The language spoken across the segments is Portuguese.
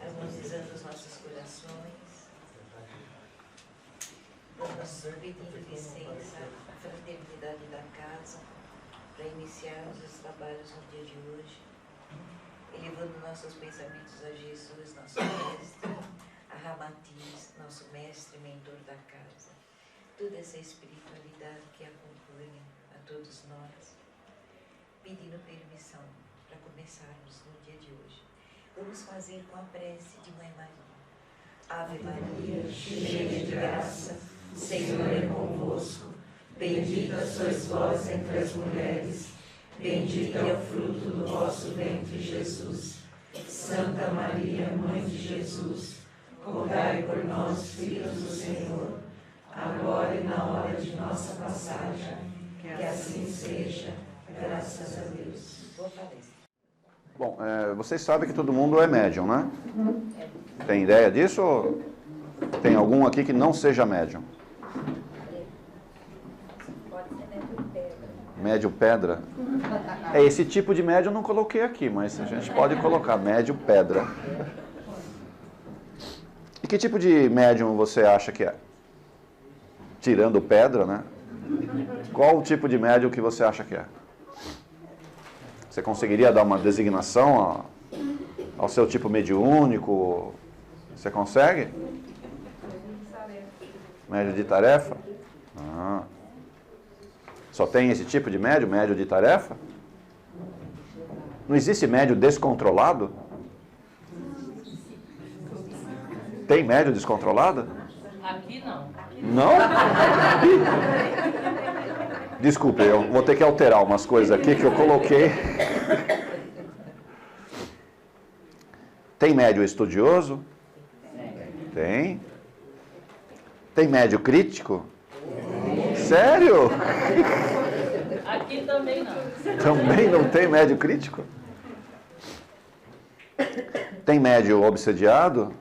harmonizando os nossos corações, vamos pedindo licença à fraternidade da casa para iniciarmos os trabalhos no dia de hoje, elevando nossos pensamentos a Jesus, nosso mestre, a Ramatiz, nosso mestre e mentor da casa, toda essa espiritualidade que acompanha a todos nós, pedindo permissão para começarmos no dia de hoje. Vamos fazer com a prece de Mãe Maria. Ave Maria, cheia de graça, o Senhor é convosco. Bendita sois vós entre as mulheres, bendito é o fruto do vosso ventre, Jesus. Santa Maria, Mãe de Jesus, rogai por nós, filhos do Senhor, agora e na hora de nossa passagem, que assim seja, graças a Deus. Boa palestra. Bom, vocês sabem que todo mundo é médium, né? Tem ideia disso ou tem algum aqui que não seja médium? Pode ser médium pedra. Médium pedra? Esse tipo de médium eu não coloquei aqui, mas a gente pode colocar médium pedra. E que tipo de médium você acha que é? Tirando pedra, né? Qual o tipo de médium que você acha que é? Você conseguiria dar uma designação ao seu tipo mediúnico? Você consegue? Médio de tarefa? Ah. Só tem esse tipo de médio, médio de tarefa? Não existe médio descontrolado? Tem médio descontrolado? Aqui não. Não? Desculpe, eu vou ter que alterar umas coisas aqui que eu coloquei. Tem médio estudioso? Tem. Tem médio crítico? Sério? Aqui também não. Também não tem médio crítico? Tem médio obsediado?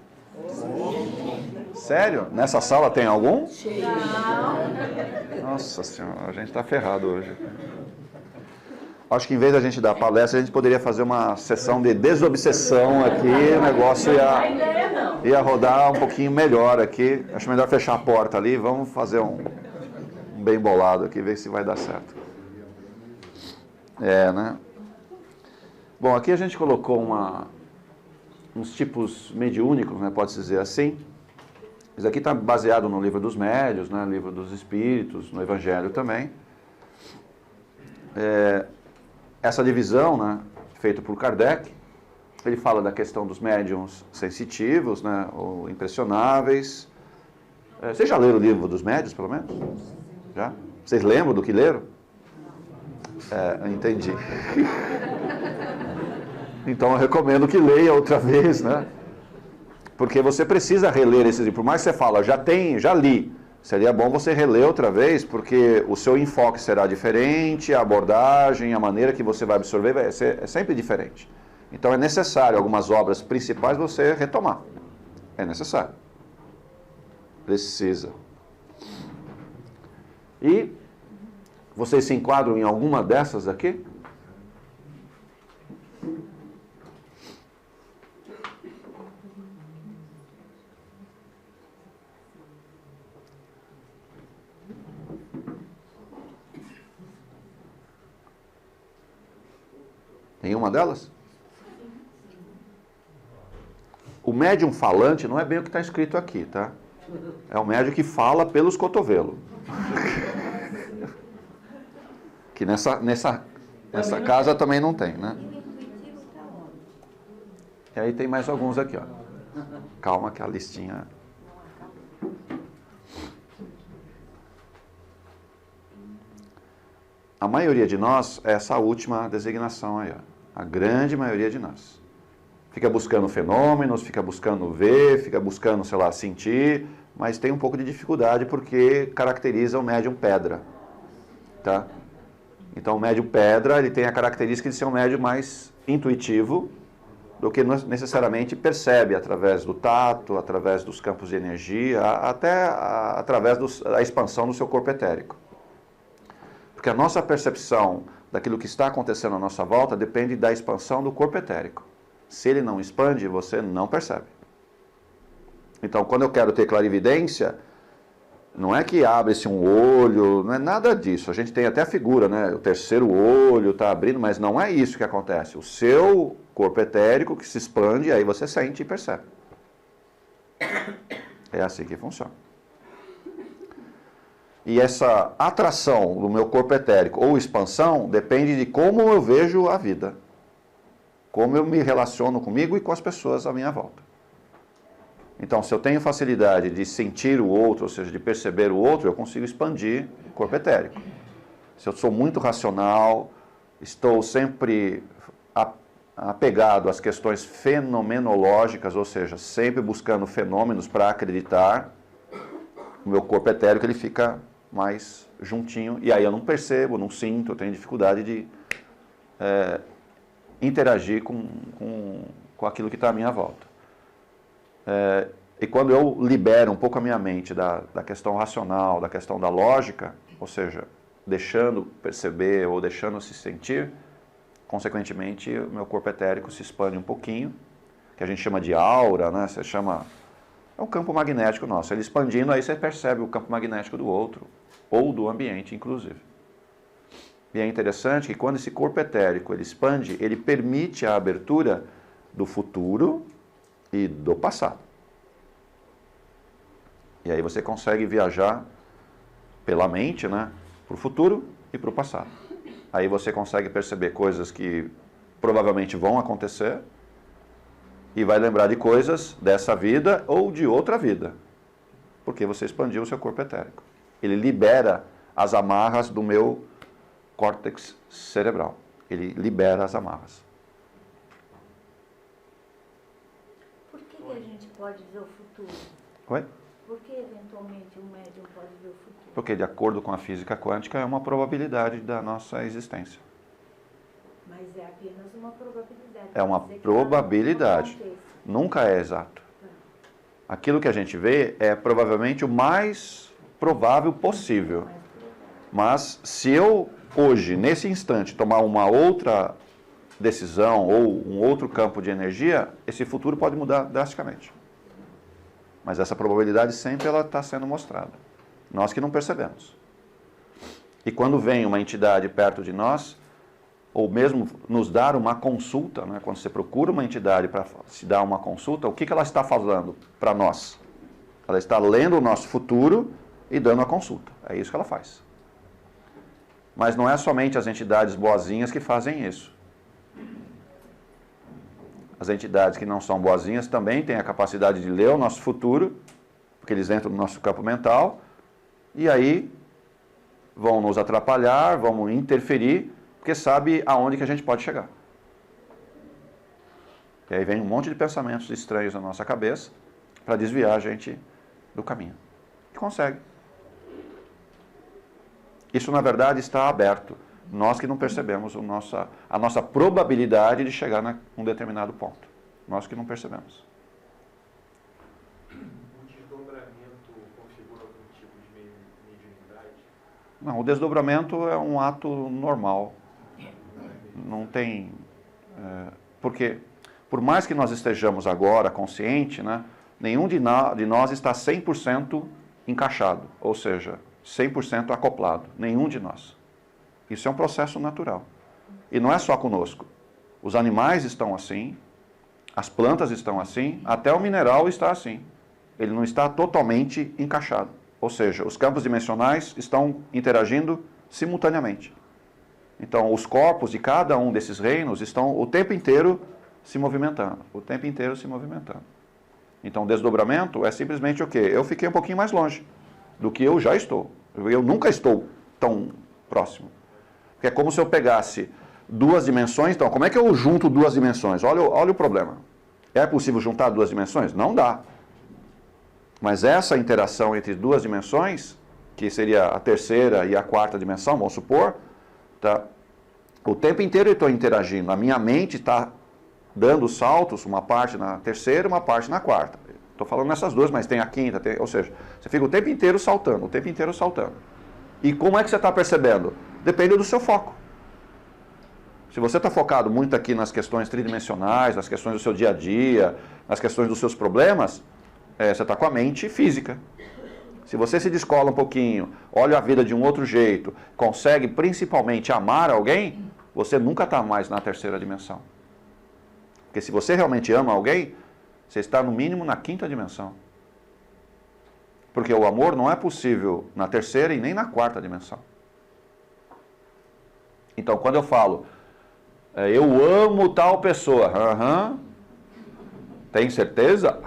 Sério? Nessa sala tem algum? Nossa Senhora, a gente está ferrado hoje. Acho que em vez da gente dar palestra, a gente poderia fazer uma sessão de desobsessão aqui, o negócio ia rodar um pouquinho melhor aqui. Acho melhor fechar a porta ali, vamos fazer um bem bolado aqui, ver se vai dar certo. Né? Bom, aqui a gente colocou uns tipos mediúnicos, né, pode-se dizer assim. Isso aqui está baseado no livro dos médiuns, né, livro dos espíritos, no Evangelho também. Essa divisão, né, feita por Kardec, ele fala da questão dos médiuns sensitivos, né, ou impressionáveis. Vocês já leram o livro dos médiuns, pelo menos? Já? Vocês lembram do que leram? Entendi. Então eu recomendo que leia outra vez, né? Porque você precisa reler esse livro. Por mais que você fala, já li. Seria bom você reler outra vez, porque o seu enfoque será diferente, a abordagem, a maneira que você vai absorver é sempre diferente. Então é necessário algumas obras principais você retomar. É necessário. Precisa. E vocês se enquadram em alguma dessas aqui? Nenhuma delas? O médium falante não é bem o que está escrito aqui, tá? É o médium que fala pelos cotovelos. Que nessa casa também não tem, né? E aí tem mais alguns aqui, ó. Calma que a listinha... A maioria de nós é essa última designação aí, ó. A grande maioria de nós. Fica buscando fenômenos, fica buscando ver, fica buscando, sei lá, sentir, mas tem um pouco de dificuldade porque caracteriza o médium pedra, tá? Então o médium pedra, ele tem a característica de ser um médium mais intuitivo do que necessariamente percebe através do tato, através dos campos de energia, até através da expansão do seu corpo etérico. Porque a nossa percepção daquilo que está acontecendo à nossa volta depende da expansão do corpo etérico. Se ele não expande, você não percebe. Então, quando eu quero ter clarividência, não é que abre-se um olho, não é nada disso. A gente tem até a figura, né? O terceiro olho está abrindo, mas não é isso que acontece. O seu corpo etérico que se expande, aí você sente e percebe. É assim que funciona. E essa atração do meu corpo etérico ou expansão depende de como eu vejo a vida. Como eu me relaciono comigo e com as pessoas à minha volta. Então, se eu tenho facilidade de sentir o outro, ou seja, de perceber o outro, eu consigo expandir o corpo etérico. Se eu sou muito racional, estou sempre apegado às questões fenomenológicas, ou seja, sempre buscando fenômenos para acreditar, o meu corpo etérico ele fica mais juntinho, e aí eu não percebo, não sinto, eu tenho dificuldade de interagir com aquilo que está à minha volta. E quando eu libero um pouco a minha mente da questão racional, da questão da lógica, ou seja, deixando perceber ou deixando se sentir, consequentemente o meu corpo etérico se expande um pouquinho, que a gente chama de aura, né? Você chama... É o campo magnético nosso. Ele expandindo, aí você percebe o campo magnético do outro, ou do ambiente, inclusive. E é interessante que quando esse corpo etérico ele expande, ele permite a abertura do futuro e do passado. E aí você consegue viajar pela mente, né, para o futuro e para o passado. Aí você consegue perceber coisas que provavelmente vão acontecer e vai lembrar de coisas dessa vida ou de outra vida, porque você expandiu o seu corpo etérico. Ele libera as amarras do meu córtex cerebral. Ele libera as amarras. Por que a gente pode ver o futuro? Oi? Por que eventualmente um médium pode ver o futuro? Porque, de acordo com a física quântica, é uma probabilidade da nossa existência. Mas é apenas uma probabilidade. É uma Quer dizer que probabilidade. não aconteça. Nunca é exato. Aquilo que a gente vê é provavelmente o mais provável possível. Mais provável. Mas se eu, hoje, nesse instante, tomar uma outra decisão ou um outro campo de energia, esse futuro pode mudar drasticamente. Mas essa probabilidade sempre ela está sendo mostrada. Nós que não percebemos. E quando vem uma entidade perto de nós, ou mesmo nos dar uma consulta, né? Quando você procura uma entidade para se dar uma consulta, o que ela está falando para nós? Ela está lendo o nosso futuro e dando a consulta. É isso que ela faz. Mas não é somente as entidades boazinhas que fazem isso. As entidades que não são boazinhas também têm a capacidade de ler o nosso futuro, porque eles entram no nosso campo mental, e aí vão nos atrapalhar, vão interferir, porque sabe aonde que a gente pode chegar. E aí vem um monte de pensamentos estranhos na nossa cabeça para desviar a gente do caminho. E consegue. Isso, na verdade, está aberto. Nós que não percebemos a nossa probabilidade de chegar num determinado ponto. Nós que não percebemos. O desdobramento configura algum tipo de mediunidade? Não, o desdobramento é um ato normal. Não tem... porque, por mais que nós estejamos agora consciente, né, nenhum de nós está 100% encaixado, ou seja, 100% acoplado. Nenhum de nós. Isso é um processo natural. E não é só conosco. Os animais estão assim, as plantas estão assim, até o mineral está assim. Ele não está totalmente encaixado. Ou seja, os campos dimensionais estão interagindo simultaneamente. Então, os corpos de cada um desses reinos estão o tempo inteiro se movimentando. O tempo inteiro se movimentando. Então, o desdobramento é simplesmente o quê? Eu fiquei um pouquinho mais longe do que eu já estou. Eu nunca estou tão próximo. Porque é como se eu pegasse duas dimensões. Então, como é que eu junto duas dimensões? Olha o problema. É possível juntar duas dimensões? Não dá. Mas essa interação entre duas dimensões, que seria a terceira e a quarta dimensão, vamos supor, tá? O tempo inteiro eu estou interagindo. A minha mente está dando saltos, uma parte na terceira, uma parte na quarta. Estou falando nessas duas, mas tem a quinta, ou seja, você fica o tempo inteiro saltando, o tempo inteiro saltando. E como é que você está percebendo? Depende do seu foco. Se você está focado muito aqui nas questões tridimensionais, nas questões do seu dia a dia, nas questões dos seus problemas, você está com a mente física. Se você se descola um pouquinho, olha a vida de um outro jeito, consegue principalmente amar alguém, você nunca está mais na terceira dimensão. Porque se você realmente ama alguém, você está no mínimo na quinta dimensão. Porque o amor não é possível na terceira e nem na quarta dimensão. Então, quando eu falo, eu amo tal pessoa, tem certeza?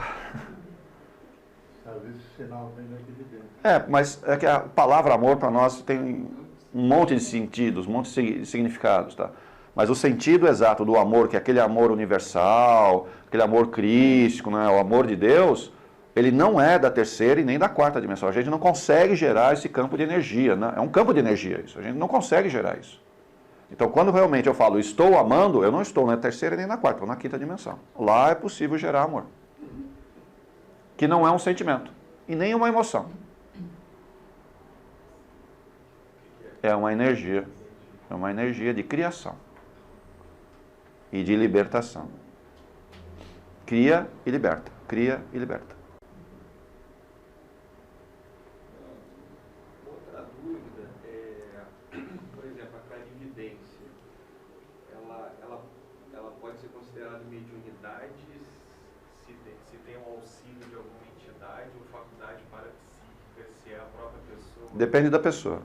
Às vezes o sinal vem daqui de dentro. Mas é que a palavra amor para nós tem um monte de sentidos, um monte de significados, tá? Mas o sentido exato do amor, que é aquele amor universal, aquele amor crístico, né, o amor de Deus, ele não é da terceira e nem da quarta dimensão. A gente não consegue gerar esse campo de energia, né? É um campo de energia isso, a gente não consegue gerar isso. Então, quando realmente eu falo estou amando, eu não estou na terceira nem na quarta, estou na quinta dimensão. Lá é possível gerar amor. Que não é um sentimento e nem uma emoção. É uma energia de criação e de libertação. Cria e liberta, cria e liberta. Outra dúvida é, por exemplo, a clarividência. Ela pode ser considerada mediunidade se tem um auxílio de alguma entidade ou faculdade parapsíquica, se é a própria pessoa? Depende da pessoa.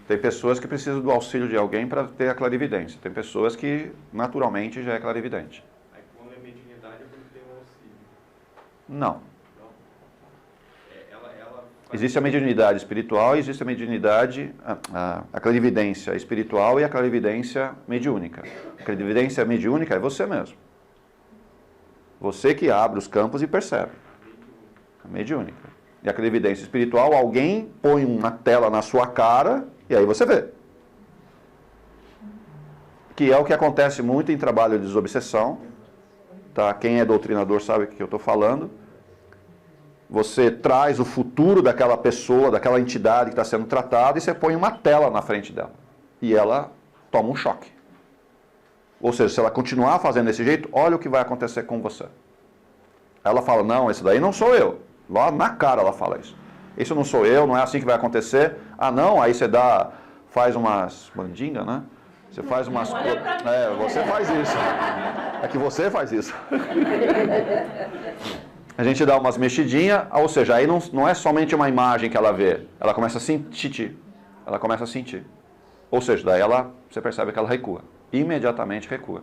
Tem pessoas que precisam do auxílio de alguém para ter a clarividência. Tem pessoas que naturalmente já é clarividente. Aí quando é mediunidade é porque tem um auxílio? Não. Ela Existe a mediunidade espiritual e existe a mediunidade, a clarividência espiritual e a clarividência mediúnica. A clarividência mediúnica é você mesmo. Você que abre os campos e percebe. A mediúnica. E a clarividência espiritual, alguém põe uma tela na sua cara e aí você vê. Que é o que acontece muito em trabalho de desobsessão. Tá? Quem é doutrinador sabe o que eu estou falando. Você traz o futuro daquela pessoa, daquela entidade que está sendo tratada e você põe uma tela na frente dela. E ela toma um choque. Ou seja, se ela continuar fazendo desse jeito, olha o que vai acontecer com você. Ela fala, não, esse daí não sou eu. Lá na cara ela fala isso. Isso não sou eu, não é assim que vai acontecer. Ah, não, aí você faz umas mandingas, né? Você faz umas... você faz isso. É que você faz isso. A gente dá umas mexidinhas, ou seja, aí não é somente uma imagem que ela vê. Ela começa a sentir. Ela começa a sentir. Ou seja, daí você percebe que ela recua. Imediatamente recua.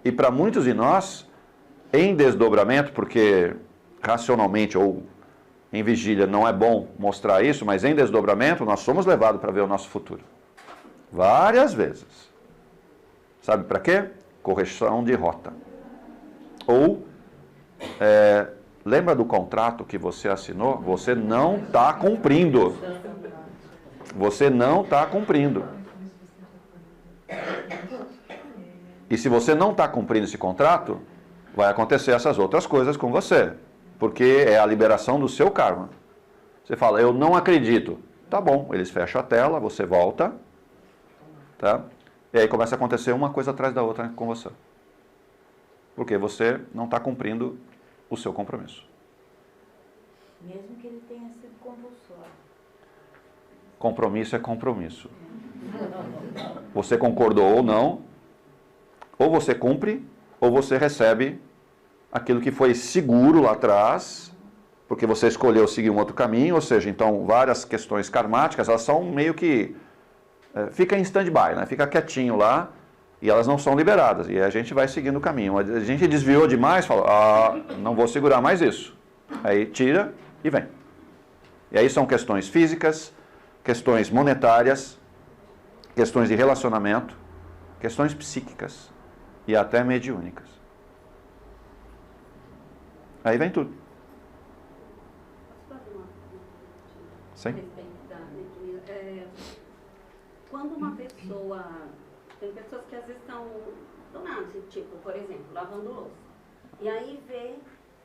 E para muitos de nós, em desdobramento, porque racionalmente ou em vigília não é bom mostrar isso, mas em desdobramento nós somos levados para ver o nosso futuro. Várias vezes. Sabe para quê? Correção de rota. Ou, lembra do contrato que você assinou? Você não está cumprindo. Você não está cumprindo. E se você não está cumprindo esse contrato, vai acontecer essas outras coisas com você. Porque é a liberação do seu karma. Você fala, eu não acredito. Tá bom, eles fecham a tela, você volta. Tá? E aí começa a acontecer uma coisa atrás da outra com você. Porque você não está cumprindo o seu compromisso. Mesmo que ele tenha sido compulsório. Compromisso é compromisso. Você concordou ou não, ou você cumpre, ou você recebe aquilo que foi seguro lá atrás, porque você escolheu seguir um outro caminho, ou seja, então várias questões karmáticas, elas são meio que... fica em stand-by, né? Fica quietinho lá, e elas não são liberadas, e a gente vai seguindo o caminho. A gente desviou demais, fala, não vou segurar mais isso. Aí tira e vem. E aí são questões físicas, questões monetárias, questões de relacionamento, questões psíquicas e até mediúnicas. Aí vem tudo. Posso fazer uma Sim. a respeito da mediunidade? Quando uma pessoa... Tem pessoas que às vezes estão do nada, assim, tipo, por exemplo, lavando louça. E aí vê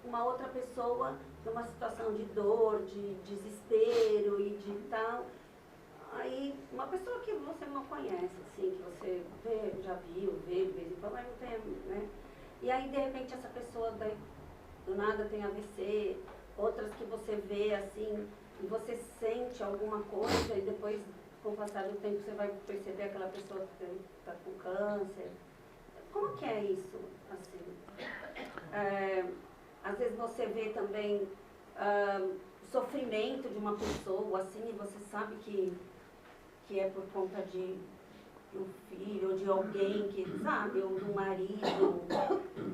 uma outra pessoa numa situação de dor, de desespero e de tal. Aí, uma pessoa que você não conhece, assim, que você já viu, vê de vez em quando, mas não tem, né? E aí, de repente, essa pessoa do nada tem AVC, outras que você vê, assim, e você sente alguma coisa e depois, com o passar do tempo, você vai perceber aquela pessoa que está com câncer. Como que é isso, assim? Às vezes você vê também sofrimento de uma pessoa, assim, e você sabe que é por conta de um filho, ou de alguém que, sabe, ou do marido,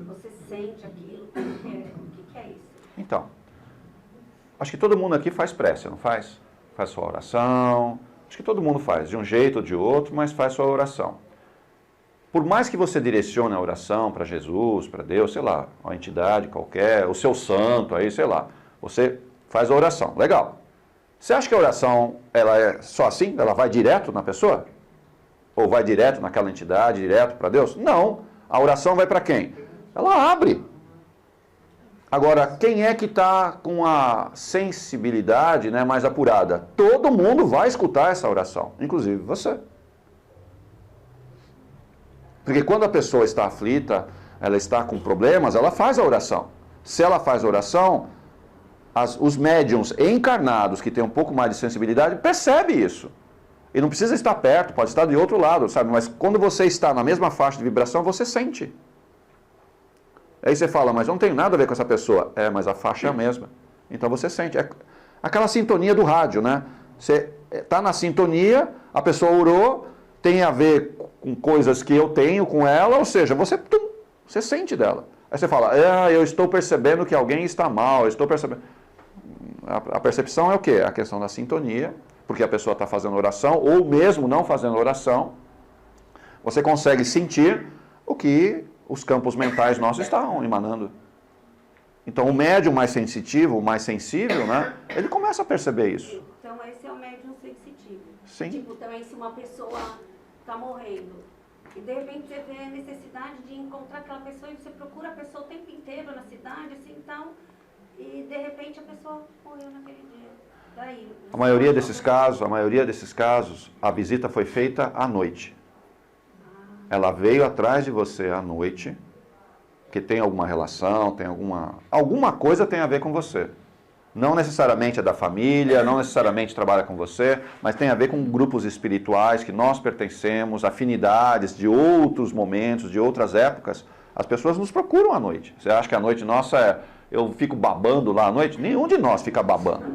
você sente aquilo, o que é isso? Então, acho que todo mundo aqui faz prece, não faz? Faz sua oração, acho que todo mundo faz, de um jeito ou de outro, mas faz sua oração. Por mais que você direcione a oração para Jesus, para Deus, sei lá, uma entidade qualquer, o seu santo aí, sei lá, você faz a oração, legal. Você acha que a oração, ela é só assim? Ela vai direto na pessoa? Ou vai direto naquela entidade, direto para Deus? Não. A oração vai para quem? Ela abre. Agora, quem é que está com a sensibilidade, né, mais apurada? Todo mundo vai escutar essa oração, inclusive você. Porque quando a pessoa está aflita, ela está com problemas, ela faz a oração. Se ela faz a oração, os médiums encarnados que têm um pouco mais de sensibilidade percebem isso. E não precisa estar perto, pode estar de outro lado, sabe? Mas quando você está na mesma faixa de vibração, você sente. Aí você fala, mas eu não tenho nada a ver com essa pessoa. É, mas a faixa é a mesma. Então você sente. É aquela sintonia do rádio, né? Você está na sintonia, a pessoa orou, tem a ver com coisas que eu tenho com ela, ou seja, você sente dela. Aí você fala, eu estou percebendo que alguém está mal, eu estou percebendo... A percepção é o quê? A questão da sintonia, porque a pessoa está fazendo oração, ou mesmo não fazendo oração, você consegue sentir o que os campos mentais nossos estão emanando. Então, o médium mais sensitivo, mais sensível, né, ele começa a perceber isso. Então, esse é o médium sensitivo. Sim. Tipo, também se uma pessoa está morrendo, e de repente você vê a necessidade de encontrar aquela pessoa, e você procura a pessoa o tempo inteiro na cidade, assim, então, e de repente a pessoa morreu naquele dia. Daí, A maioria desses casos, a visita foi feita à noite. Ela veio atrás de você à noite, que tem alguma relação, tem alguma coisa tem a ver com você. Não necessariamente é da família, não necessariamente trabalha com você, mas tem a ver com grupos espirituais que nós pertencemos, afinidades de outros momentos, de outras épocas. As pessoas nos procuram à noite. Você acha que a noite nossa eu fico babando lá à noite? Nenhum de nós fica babando.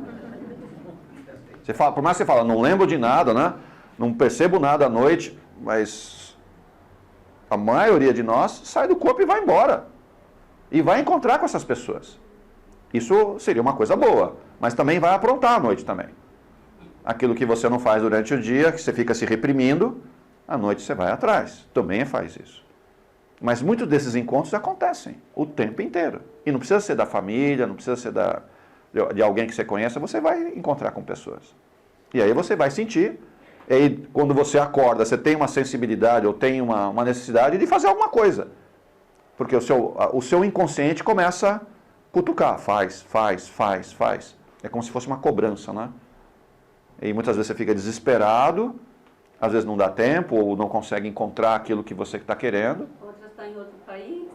Você fala, por mais que você fala, não lembro de nada, né? Não percebo nada à noite, mas a maioria de nós sai do corpo e vai embora. E vai encontrar com essas pessoas. Isso seria uma coisa boa, mas também vai aprontar à noite também. Aquilo que você não faz durante o dia, que você fica se reprimindo, à noite você vai atrás. Também faz isso. Mas muitos desses encontros acontecem o tempo inteiro. E não precisa ser da família, não precisa ser de alguém que você conheça, você vai encontrar com pessoas. E aí você vai sentir, e aí quando você acorda, você tem uma sensibilidade ou tem uma necessidade de fazer alguma coisa. Porque o seu inconsciente começa a cutucar, faz. É como se fosse uma cobrança, né? E muitas vezes você fica desesperado, às vezes não dá tempo, ou não consegue encontrar aquilo que você está querendo. Outras estão em outro país.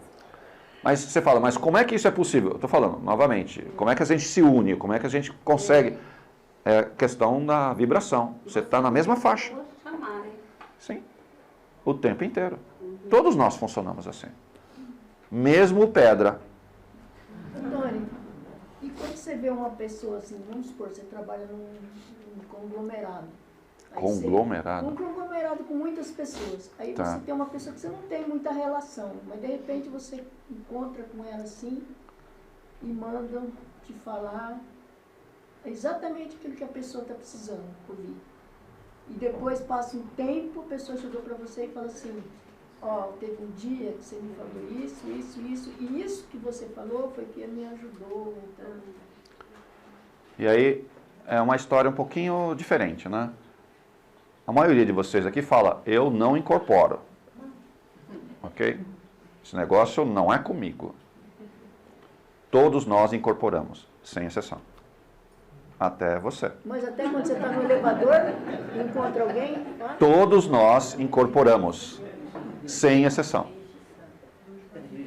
Mas você fala, mas como é que isso é possível? Eu estou falando, novamente, como é que a gente se une? Como é que a gente consegue? É questão da vibração. Você está na mesma faixa. Sim. O tempo inteiro. Todos nós funcionamos assim. Mesmo pedra. Antônio, e quando você vê uma pessoa assim, vamos supor, você trabalha num conglomerado. Conglomerado? Um conglomerado com muitas pessoas. Aí você tem uma pessoa que você não tem muita relação, mas de repente você encontra com ela assim e mandam te falar exatamente aquilo que a pessoa está precisando ouvir. E depois passa um tempo, a pessoa chegou para você e fala assim, teve um dia que você me falou isso, e isso que você falou foi que me ajudou. Então... E aí é uma história um pouquinho diferente, né? A maioria de vocês aqui fala, eu não incorporo. Ok? Esse negócio não é comigo. Todos nós incorporamos, sem exceção. até você. Mas até quando você está no elevador e encontra alguém, tá? Todos nós incorporamos, sem exceção.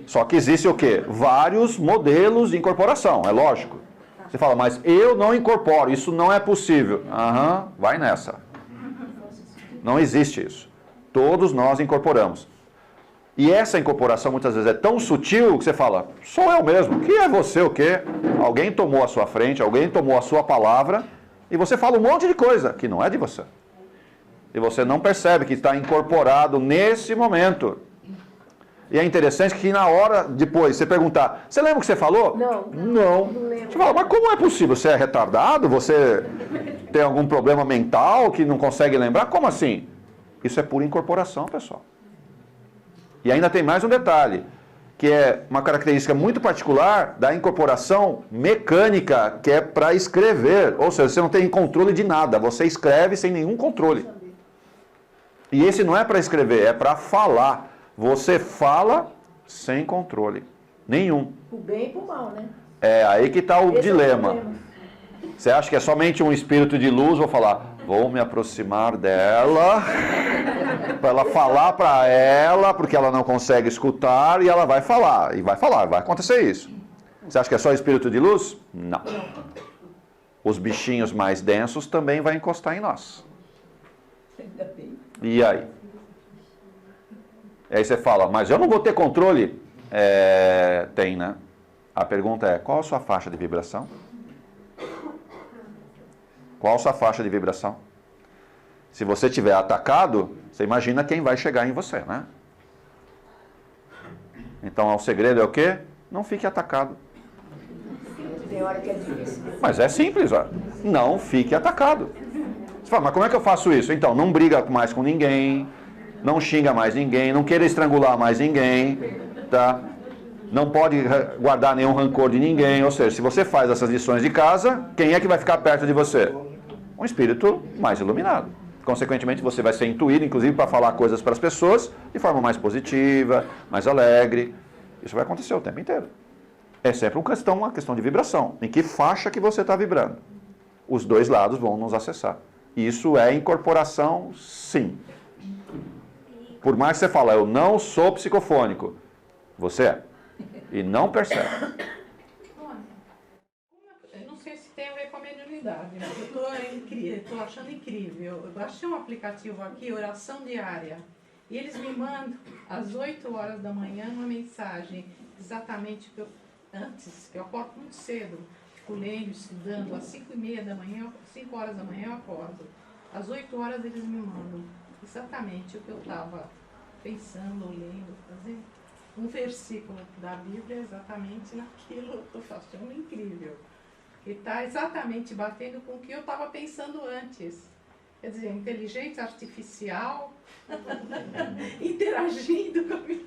Só que existe o quê? Vários modelos de incorporação, é lógico. Você fala, mas eu não incorporo, isso não é possível. Aham, vai nessa. Não existe isso. Todos nós incorporamos. E essa incorporação muitas vezes é tão sutil que você fala, sou eu mesmo, que é você o quê? Alguém tomou a sua frente, alguém tomou a sua palavra, e você fala um monte de coisa que não é de você. E você não percebe que está incorporado nesse momento. E é interessante que na hora depois você perguntar, você lembra o que você falou? Não lembro. Você fala, mas como é possível? Você é retardado? Você tem algum problema mental que não consegue lembrar? Como assim? Isso é pura incorporação, pessoal. E ainda tem mais um detalhe, que é uma característica muito particular da incorporação mecânica, que é para escrever. Ou seja, você não tem controle de nada, você escreve sem nenhum controle. E esse não é para escrever, é para falar. Você fala sem controle nenhum. Pro bem e pro mal, né? É aí que está o Esse dilema. é o problema. Você acha que é somente um espírito de luz? Vou falar, vou me aproximar dela, para ela falar para ela, porque ela não consegue escutar, e ela vai falar, vai acontecer isso. Você acha que é só espírito de luz? Não. Os bichinhos mais densos também vão encostar em nós. E aí? Aí você fala, mas eu não vou ter controle? Tem, né? A pergunta é, qual a sua faixa de vibração? Qual a sua faixa de vibração? Se você tiver atacado, você imagina quem vai chegar em você, né? Então, o segredo é o quê? Não fique atacado. Tem hora que é difícil. Mas é simples, ó. Não fique atacado. Você fala, mas como é que eu faço isso? Então, não briga mais com ninguém, não xinga mais ninguém, não queira estrangular mais ninguém, tá? Não pode guardar nenhum rancor de ninguém. Ou seja, se você faz essas lições de casa, quem é que vai ficar perto de você? Um espírito mais iluminado. Consequentemente, você vai ser intuído, inclusive, para falar coisas para as pessoas de forma mais positiva, mais alegre. Isso vai acontecer o tempo inteiro. É sempre uma questão de vibração. Em que faixa que você está vibrando? Os dois lados vão nos acessar. Isso é incorporação, sim. Por mais que você fale, eu não sou psicofônico. Você é. E não percebe. Eu não sei se tem a ver com a mediunidade, mas eu estou achando incrível. Eu baixei um aplicativo aqui, Oração Diária, e eles me mandam às 8 horas da manhã uma mensagem, exatamente antes, que eu acordo muito cedo, fico lendo, estudando, às 5h30 da manhã, 5 horas da manhã eu acordo. Às 8 horas eles me mandam exatamente o que eu estava pensando, lendo, fazendo. Um versículo da Bíblia exatamente naquilo que eu estou achando incrível. Que está exatamente batendo com o que eu estava pensando antes. Quer dizer, inteligência artificial interagindo comigo.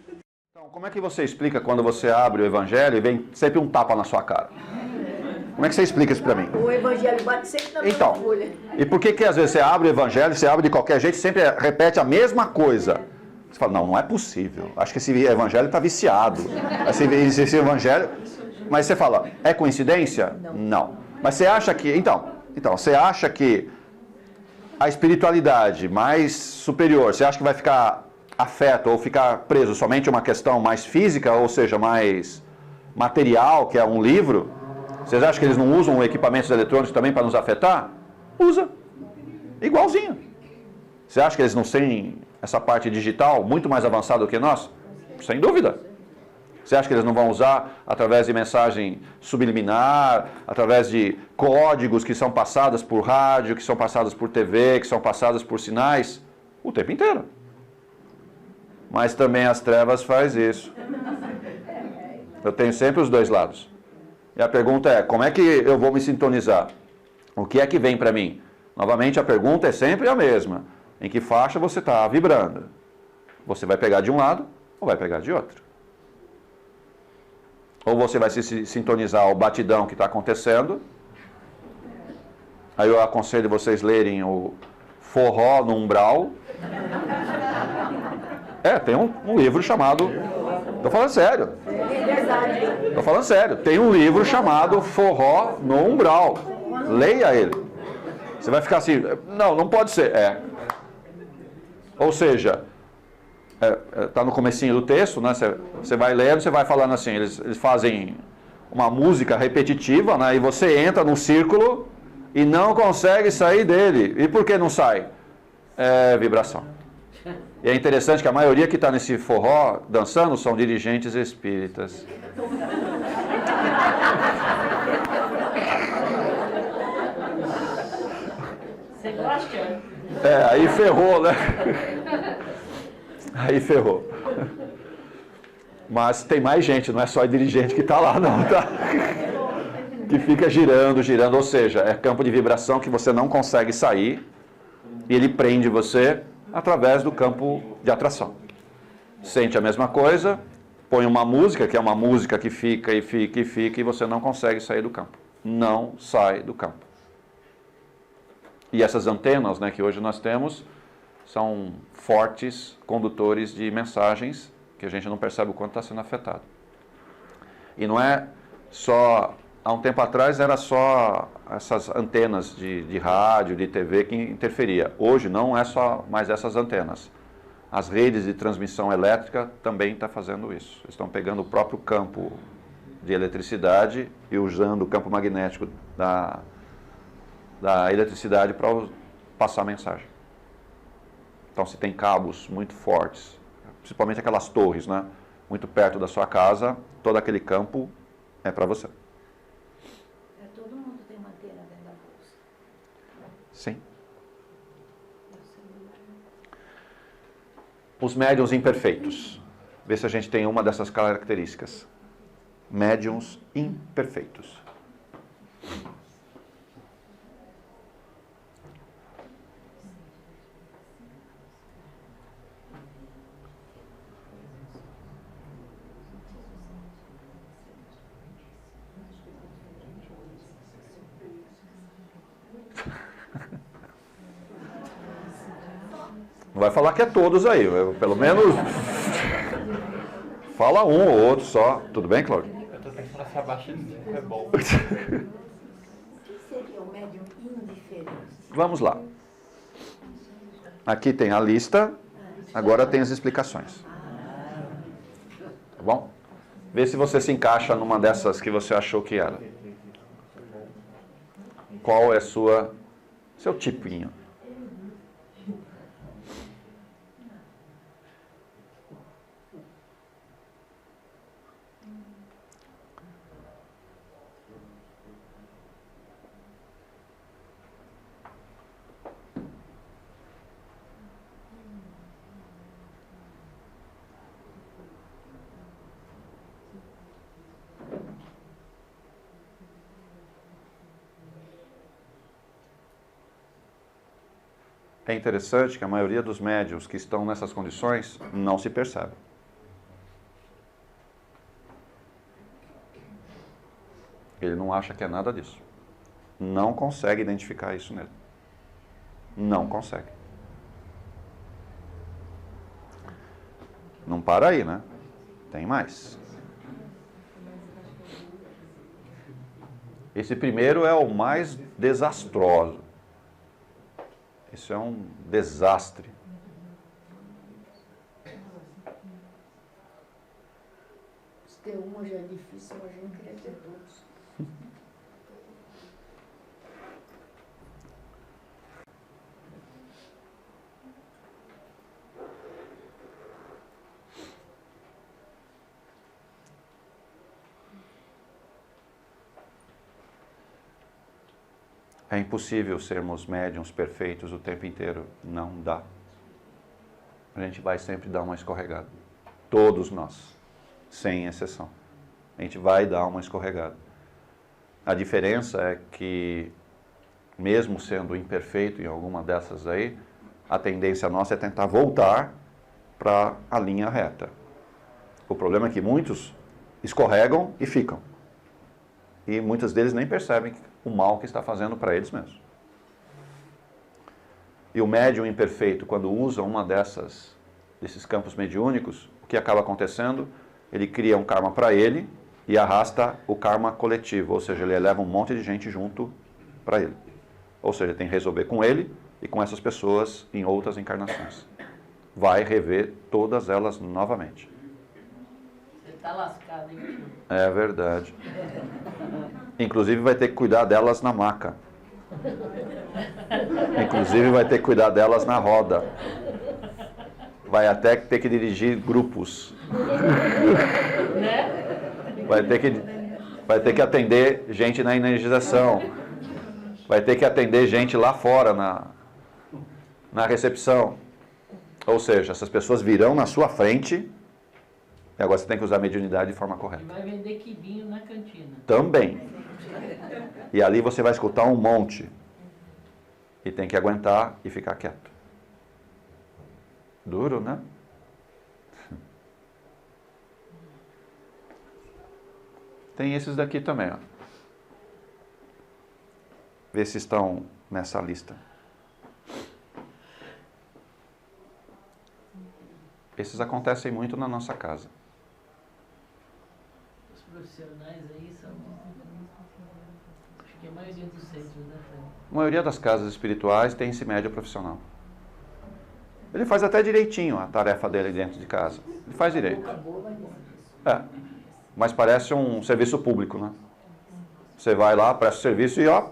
Então, como é que você explica quando você abre o Evangelho e vem sempre um tapa na sua cara? Como é que você explica isso para mim? O Evangelho bate sempre na mesma folha. E por que às vezes você abre o Evangelho, você abre de qualquer jeito e sempre repete a mesma coisa? Você fala, não é possível. Acho que esse Evangelho está viciado. Esse Evangelho... Mas você fala, é coincidência? Não. Mas você acha que... Então, você acha que a espiritualidade mais superior, você acha que vai ficar afeto ou ficar preso somente a uma questão mais física, ou seja, mais material, que é um livro? Vocês acham que eles não usam equipamentos eletrônicos também para nos afetar? Usa. Igualzinho. Você acha que eles não têm essa parte digital muito mais avançada do que nós? Sem dúvida. Você acha que eles não vão usar através de mensagem subliminar, através de códigos que são passadas por rádio, que são passadas por TV, que são passadas por sinais? O tempo inteiro. Mas também as trevas faz isso. Eu tenho sempre os dois lados. E a pergunta é, como é que eu vou me sintonizar? O que é que vem para mim? Novamente, a pergunta é sempre a mesma. Em que faixa você está vibrando? Você vai pegar de um lado ou vai pegar de outro? Ou você vai se sintonizar ao batidão que está acontecendo. Aí eu aconselho vocês lerem o Forró no Umbral. Tem um livro chamado... Estou falando sério. Estou falando sério. Tem um livro chamado Forró no Umbral. Leia ele. Você vai ficar assim, não pode ser. Ou seja, está no comecinho do texto, né? Você vai lendo, você vai falando assim, eles fazem uma música repetitiva, né? E você entra num círculo e não consegue sair dele. E por que não sai? É vibração. E é interessante que a maioria que está nesse forró dançando são dirigentes espíritas. Você gosta? Aí ferrou, né? Aí ferrou. Mas tem mais gente, não é só dirigente que está lá, não, tá? Que fica girando, ou seja, é campo de vibração que você não consegue sair e ele prende você através do campo de atração. Sente a mesma coisa, põe uma música, que é uma música que fica e fica e fica e você não consegue sair do campo. Não sai do campo. E essas antenas, né, que hoje nós temos, são fortes condutores de mensagens que a gente não percebe o quanto está sendo afetado. E não é só... Há um tempo atrás era só essas antenas de rádio, de TV que interferia. Hoje não é só mais essas antenas. As redes de transmissão elétrica também estão fazendo isso. Estão pegando o próprio campo de eletricidade e usando o campo magnético da eletricidade para passar mensagem. Então, se tem cabos muito fortes, principalmente aquelas torres, né, muito perto da sua casa, todo aquele campo é para você. Todo mundo tem uma antena dentro da bolsa. Sim. Os médiuns imperfeitos. Vê se a gente tem uma dessas características. Médiuns imperfeitos. Não vai falar que é todos aí, pelo menos fala um ou outro só. Tudo bem, Cláudio? Eu estou pensando se abaixo de 5 é bom. O que seria o médium indiferente? Vamos lá. Aqui tem a lista, agora tem as explicações. Tá bom? Vê se você se encaixa numa dessas que você achou que era. Qual é seu tipinho? É interessante que a maioria dos médiuns que estão nessas condições não se percebe. Ele não acha que é nada disso. Não consegue identificar isso nele. Não consegue. Não para aí, né? Tem mais. Esse primeiro é o mais desastroso. Isso é um desastre. Se ter uma já é difícil, imagina querer ter todos. É impossível sermos médiuns perfeitos o tempo inteiro. Não dá. A gente vai sempre dar uma escorregada. Todos nós, sem exceção. A gente vai dar uma escorregada. A diferença é que, mesmo sendo imperfeito em alguma dessas aí, a tendência nossa é tentar voltar para a linha reta. O problema é que muitos escorregam e ficam. E muitos deles nem percebem o mal que está fazendo para eles mesmos. E o médium imperfeito, quando usa uma desses campos mediúnicos, o que acaba acontecendo? Ele cria um karma para ele e arrasta o karma coletivo, ou seja, ele eleva um monte de gente junto para ele. Ou seja, tem que resolver com ele e com essas pessoas em outras encarnações. Vai rever todas elas novamente. Você está lascado, hein? É verdade. Inclusive vai ter que cuidar delas na maca. Inclusive vai ter que cuidar delas na roda. Vai até ter que dirigir grupos. Vai ter que atender gente na energização. Vai ter que atender gente lá fora na recepção. Ou seja, essas pessoas virão na sua frente e agora você tem que usar a mediunidade de forma correta. E vai vender quibinho na cantina. Também. E ali você vai escutar um monte. E tem que aguentar e ficar quieto. Duro, né? Tem esses daqui também, ó. Vê se estão nessa lista. Esses acontecem muito na nossa casa. Os profissionais aí são... Acho que a maioria dos centros, né, Fred? A maioria das casas espirituais tem esse médium profissional. Ele faz até direitinho a tarefa dele dentro de casa. Ele faz direito. É. Mas parece um serviço público, né? Você vai lá, presta o serviço e ó,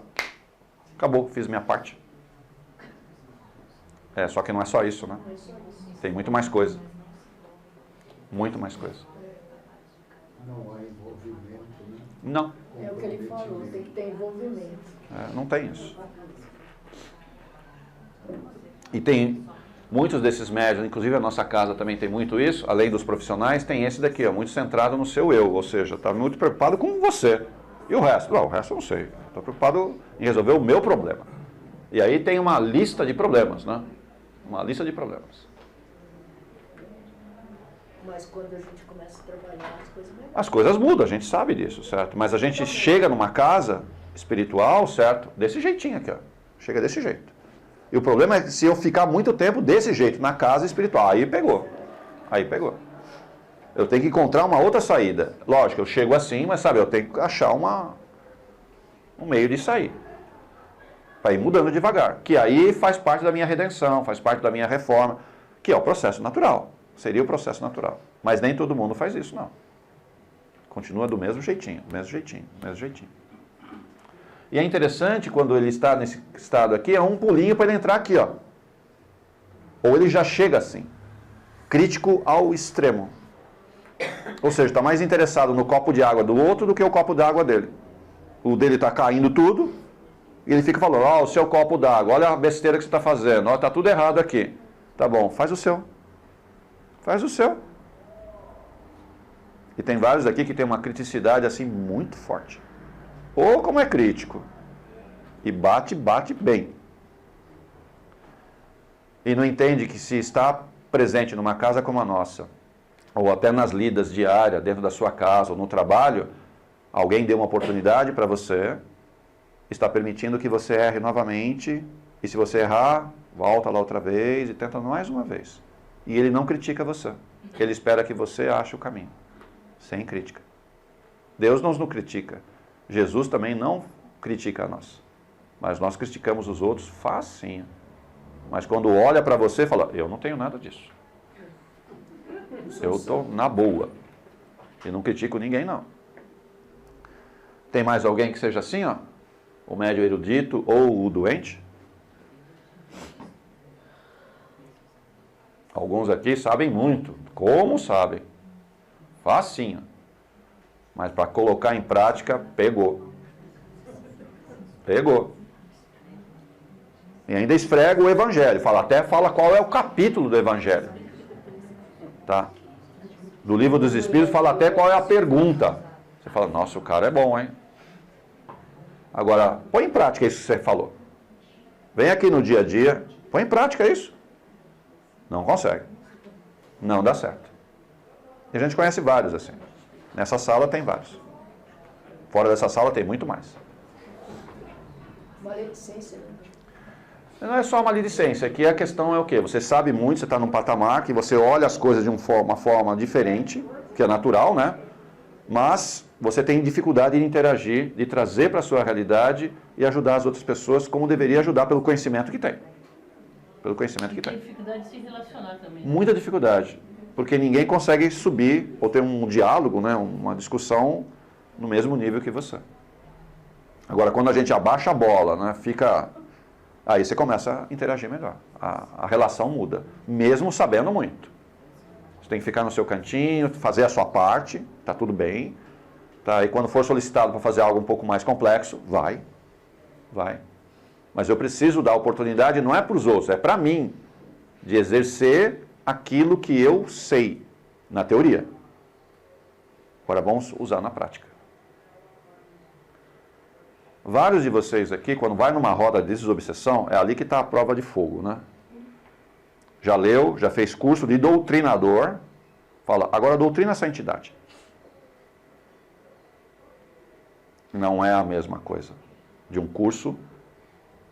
acabou, fiz minha parte. É, só que não é só isso, né? Tem muito mais coisa. Muito mais coisa. Não há envolvimento, né? Não. É o que ele falou, tem que ter envolvimento. É, não tem isso. E tem muitos desses médiuns, inclusive a nossa casa também tem muito isso, além dos profissionais, tem esse daqui, ó, muito centrado no seu eu, ou seja, está muito preocupado com você. E o resto? Não, o resto eu não sei. Estou preocupado em resolver o meu problema. E aí tem uma lista de problemas, né? Uma lista de problemas. Mas quando a gente começa a trabalhar, as coisas melhoram. As coisas mudam, a gente sabe disso, certo? Mas a gente chega numa casa espiritual, certo? Desse jeitinho aqui, ó. Chega desse jeito. E o problema é que se eu ficar muito tempo desse jeito, na casa espiritual, aí pegou. Aí pegou. Eu tenho que encontrar uma outra saída. Lógico, eu chego assim, mas sabe, eu tenho que achar um meio de sair. Para ir mudando devagar. Que aí faz parte da minha redenção, faz parte da minha reforma, que é o processo natural. Seria o processo natural. Mas nem todo mundo faz isso, não. Continua do mesmo jeitinho, do mesmo jeitinho, do mesmo jeitinho. E é interessante quando ele está nesse estado aqui, é um pulinho para ele entrar aqui, ó. Ou ele já chega assim, crítico ao extremo. Ou seja, está mais interessado no copo de água do outro do que o copo d'água dele. O dele está caindo tudo, e ele fica falando, ó, o seu copo d'água, olha a besteira que você está fazendo, ó, está tudo errado aqui. Tá bom, faz o seu. Faz o seu. E tem vários aqui que tem uma criticidade assim muito forte. Ou como é crítico. E bate bem. E não entende que se está presente numa casa como a nossa, ou até nas lidas diárias, dentro da sua casa, ou no trabalho, alguém deu uma oportunidade para você, está permitindo que você erre novamente, e se você errar, volta lá outra vez e tenta mais uma vez. E ele não critica você. Ele espera que você ache o caminho. Sem crítica. Deus não nos critica. Jesus também não critica a nós. Mas nós criticamos os outros facinho. Mas quando olha para você, fala, eu não tenho nada disso. Eu estou na boa. E não critico ninguém, não. Tem mais alguém que seja assim, ó? O médium erudito ou o doente? Alguns aqui sabem muito. Como sabem? Facinho. Mas para colocar em prática, pegou. Pegou. E ainda esfrega o Evangelho. Até fala qual é o capítulo do Evangelho. Tá? Do Livro dos Espíritos fala até qual é a pergunta. Você fala, nossa, o cara é bom, hein? Agora, põe em prática isso que você falou. Vem aqui no dia a dia, põe em prática isso. Não consegue. Não dá certo. E a gente conhece vários assim. Nessa sala tem vários. Fora dessa sala tem muito mais. Maledicência, né? Não é só maledicência. Aqui a questão é o quê? Você sabe muito, você está num patamar que você olha as coisas de uma forma diferente, que é natural, né? Mas você tem dificuldade de interagir, de trazer para a sua realidade e ajudar as outras pessoas como deveria ajudar pelo conhecimento que tem. Pelo conhecimento que tem. Tem dificuldade de se relacionar também. Muita dificuldade. Porque ninguém consegue subir ou ter um diálogo, né, uma discussão no mesmo nível que você. Agora, quando a gente abaixa a bola, né, aí você começa a interagir melhor. A relação muda, mesmo sabendo muito. Você tem que ficar no seu cantinho, fazer a sua parte, tá tudo bem. Tá? E quando for solicitado para fazer algo um pouco mais complexo, vai. Mas eu preciso dar oportunidade, não é para os outros, é para mim, de exercer aquilo que eu sei na teoria. Agora vamos usar na prática. Vários de vocês aqui, quando vai numa roda de desobsessão, é ali que está a prova de fogo, né? Já leu, já fez curso de doutrinador, fala, agora doutrina essa entidade. Não é a mesma coisa de um curso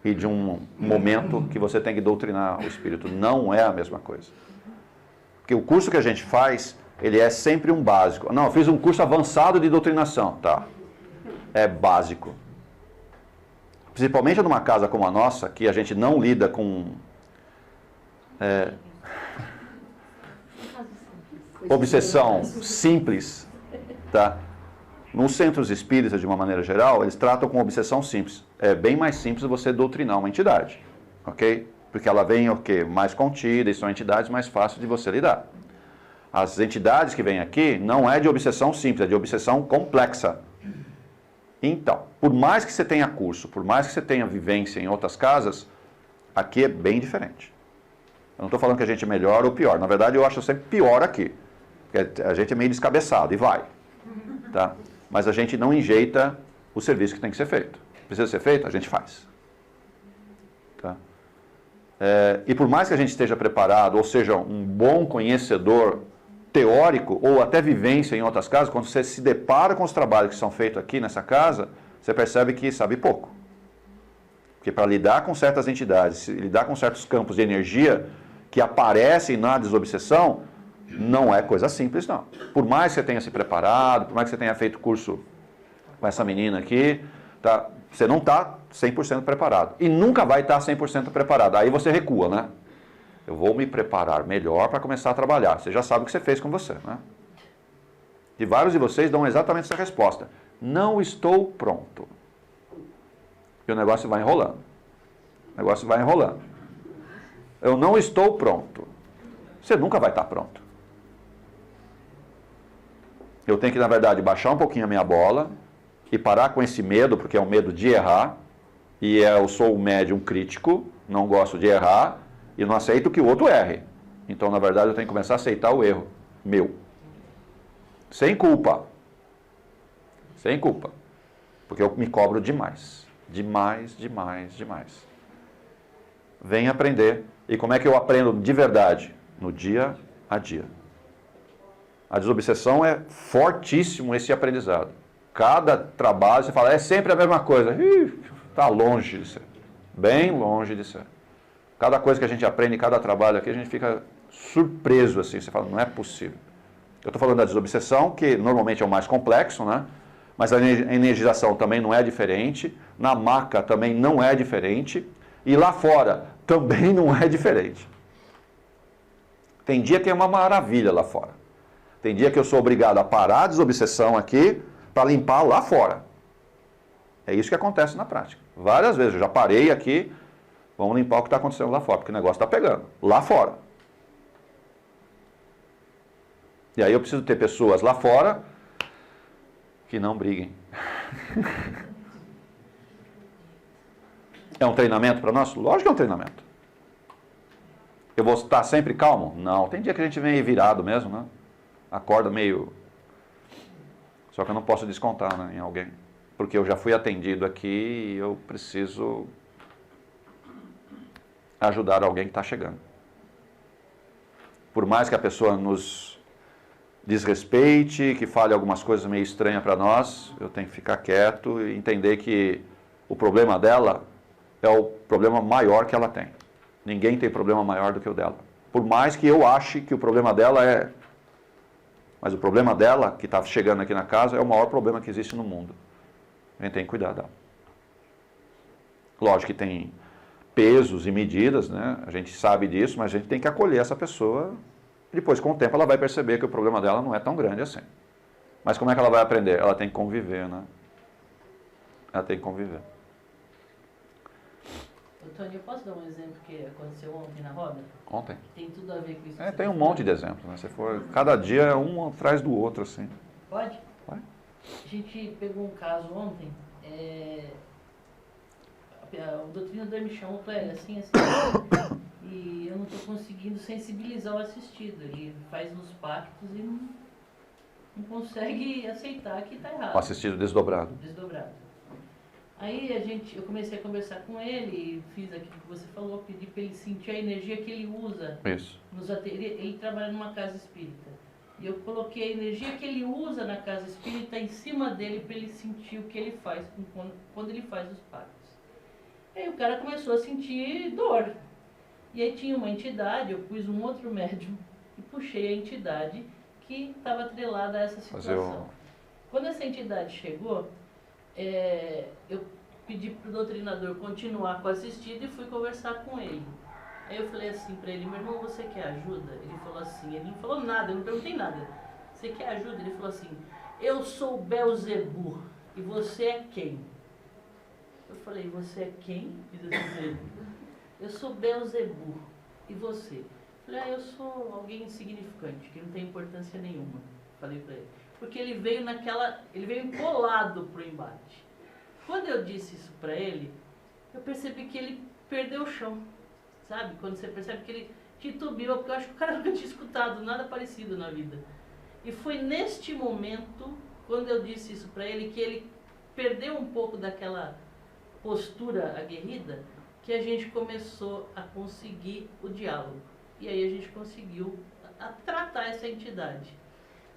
e de um momento que você tem que doutrinar o espírito. Não é a mesma coisa. Porque o curso que a gente faz, ele é sempre um básico. Não, eu fiz um curso avançado de doutrinação. Tá. É básico. Principalmente numa casa como a nossa, que a gente não lida com obsessão simples, tá? Nos centros espíritas, de uma maneira geral, eles tratam com obsessão simples. É bem mais simples você doutrinar uma entidade, ok? Porque ela vem, mais contida, e são entidades mais fáceis de você lidar. As entidades que vêm aqui não é de obsessão simples, é de obsessão complexa. Então, por mais que você tenha curso, por mais que você tenha vivência em outras casas, aqui é bem diferente. Eu não estou falando que a gente é melhor ou pior. Na verdade, eu acho sempre pior aqui. Porque a gente é meio descabeçado e vai. Tá? Mas a gente não enjeita o serviço que tem que ser feito. Precisa ser feito? A gente faz. Tá? E por mais que a gente esteja preparado, ou seja, um bom conhecedor teórico, ou até vivência em outras casas, quando você se depara com os trabalhos que são feitos aqui nessa casa, você percebe que sabe pouco. Porque para lidar com certas entidades, lidar com certos campos de energia que aparecem na desobsessão, não é coisa simples, não. Por mais que você tenha se preparado, por mais que você tenha feito curso com essa menina aqui, tá? Você não está 100% preparado. E nunca vai estar 100% preparado. Aí você recua, né? Eu vou me preparar melhor para começar a trabalhar. Você já sabe o que você fez com você, né? E vários de vocês dão exatamente essa resposta. Não estou pronto. E o negócio vai enrolando. O negócio vai enrolando. Eu não estou pronto. Você nunca vai estar pronto. Eu tenho que, na verdade, baixar um pouquinho a minha bola e parar com esse medo, porque é o medo de errar. E eu sou um médium crítico, não gosto de errar e não aceito que o outro erre. Então, na verdade, eu tenho que começar a aceitar o erro meu. Sem culpa. Sem culpa. Porque eu me cobro demais. Demais. Vem aprender. E como é que eu aprendo de verdade? No dia a dia. A desobsessão é fortíssimo esse aprendizado. Cada trabalho, você fala, é sempre a mesma coisa. Está longe de ser. Bem longe de ser. Cada coisa que a gente aprende, cada trabalho aqui, a gente fica surpreso assim. Você fala, não é possível. Eu estou falando da desobsessão, que normalmente é o mais complexo, né? Mas a energização também não é diferente. Na maca também não é diferente. E lá fora também não é diferente. Tem dia que é uma maravilha lá fora. Tem dia que eu sou obrigado a parar a desobsessão aqui para limpar lá fora. É isso que acontece na prática. Várias vezes eu já parei aqui, vamos limpar o que está acontecendo lá fora, porque o negócio está pegando. Lá fora. E aí eu preciso ter pessoas lá fora que não briguem. É um treinamento para nós? Lógico que é um treinamento. Eu vou estar sempre calmo? Não. Tem dia que a gente vem aí virado mesmo, né? Acorda meio... Só que eu não posso descontar, né, em alguém. Porque eu já fui atendido aqui e eu preciso ajudar alguém que está chegando. Por mais que a pessoa nos desrespeite, que fale algumas coisas meio estranhas para nós, eu tenho que ficar quieto e entender que o problema dela é o problema maior que ela tem. Ninguém tem problema maior do que o dela. Por mais que eu ache que o problema dela é Mas o problema dela, que está chegando aqui na casa, é o maior problema que existe no mundo. A gente tem que cuidar dela. Lógico que tem pesos e medidas, né? A gente sabe disso, mas a gente tem que acolher essa pessoa. Depois, com o tempo, ela vai perceber que o problema dela não é tão grande assim. Mas como é que ela vai aprender? Ela tem que conviver, né? Ela tem que conviver. Tony, eu posso dar um exemplo que aconteceu ontem na roda? Ontem. Tem tudo a ver com isso. Tem um monte de exemplos, né? Se for, cada dia é um atrás do outro, assim. Pode? Pode. A gente pegou um caso ontem, o doutrinador me chamou para ele assim, e eu não estou conseguindo sensibilizar o assistido. Ele faz os pactos e não consegue aceitar que está errado. O assistido desdobrado. Desdobrado. Aí eu comecei a conversar com ele e fiz aquilo que você falou, pedi para ele sentir a energia que ele usa. Isso. Ele trabalha numa casa espírita. E eu coloquei a energia que ele usa na casa espírita em cima dele para ele sentir o que ele faz quando ele faz os pactos. Aí o cara começou a sentir dor. E aí tinha uma entidade, eu pus um outro médium e puxei a entidade que estava atrelada a essa situação. Quando essa entidade chegou, eu pedi para o doutrinador continuar com o assistido e fui conversar com ele. Aí eu falei assim para ele, meu irmão, você quer ajuda? Ele falou assim, ele não falou nada, eu não perguntei nada. Você quer ajuda? Ele falou assim, eu sou o Belzebu e você é quem? Eu falei, você é quem? Eu sou Belzebu e você? Eu falei, eu sou alguém insignificante, que não tem importância nenhuma. Falei para ele. Porque ele veio colado pro embate. Quando eu disse isso para ele, eu percebi que ele perdeu o chão. Sabe? Quando você percebe que ele titubeou, porque eu acho que o cara nunca tinha escutado nada parecido na vida. E foi neste momento, quando eu disse isso para ele, que ele perdeu um pouco daquela postura aguerrida, que a gente começou a conseguir o diálogo. E aí a gente conseguiu tratar essa entidade.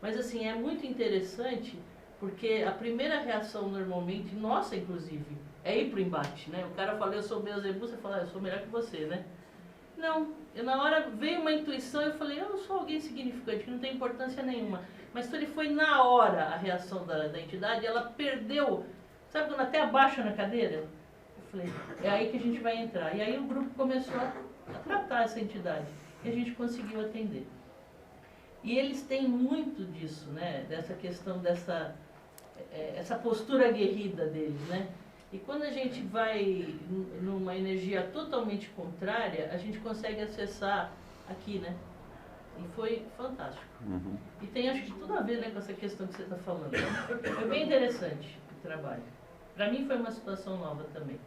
Mas assim, é muito interessante, porque a primeira reação normalmente, nossa inclusive, é ir pro embate, né? O cara fala, eu sou Belzebu, você fala, eu sou melhor que você, né? Não, na hora veio uma intuição, eu falei, eu sou alguém significante, que não tem importância nenhuma. Mas ele foi na hora a reação da entidade, ela perdeu, sabe quando até abaixa na cadeira? Eu falei, é aí que a gente vai entrar. E aí o grupo começou a tratar essa entidade, e a gente conseguiu atender. E eles têm muito disso, né? Dessa questão essa postura aguerrida deles, né? E quando a gente vai numa energia totalmente contrária, a gente consegue acessar aqui, né? E foi fantástico. Uhum. E tem, acho que, tudo a ver, né, com essa questão que você está falando. Foi bem interessante o trabalho. Para mim foi uma situação nova também.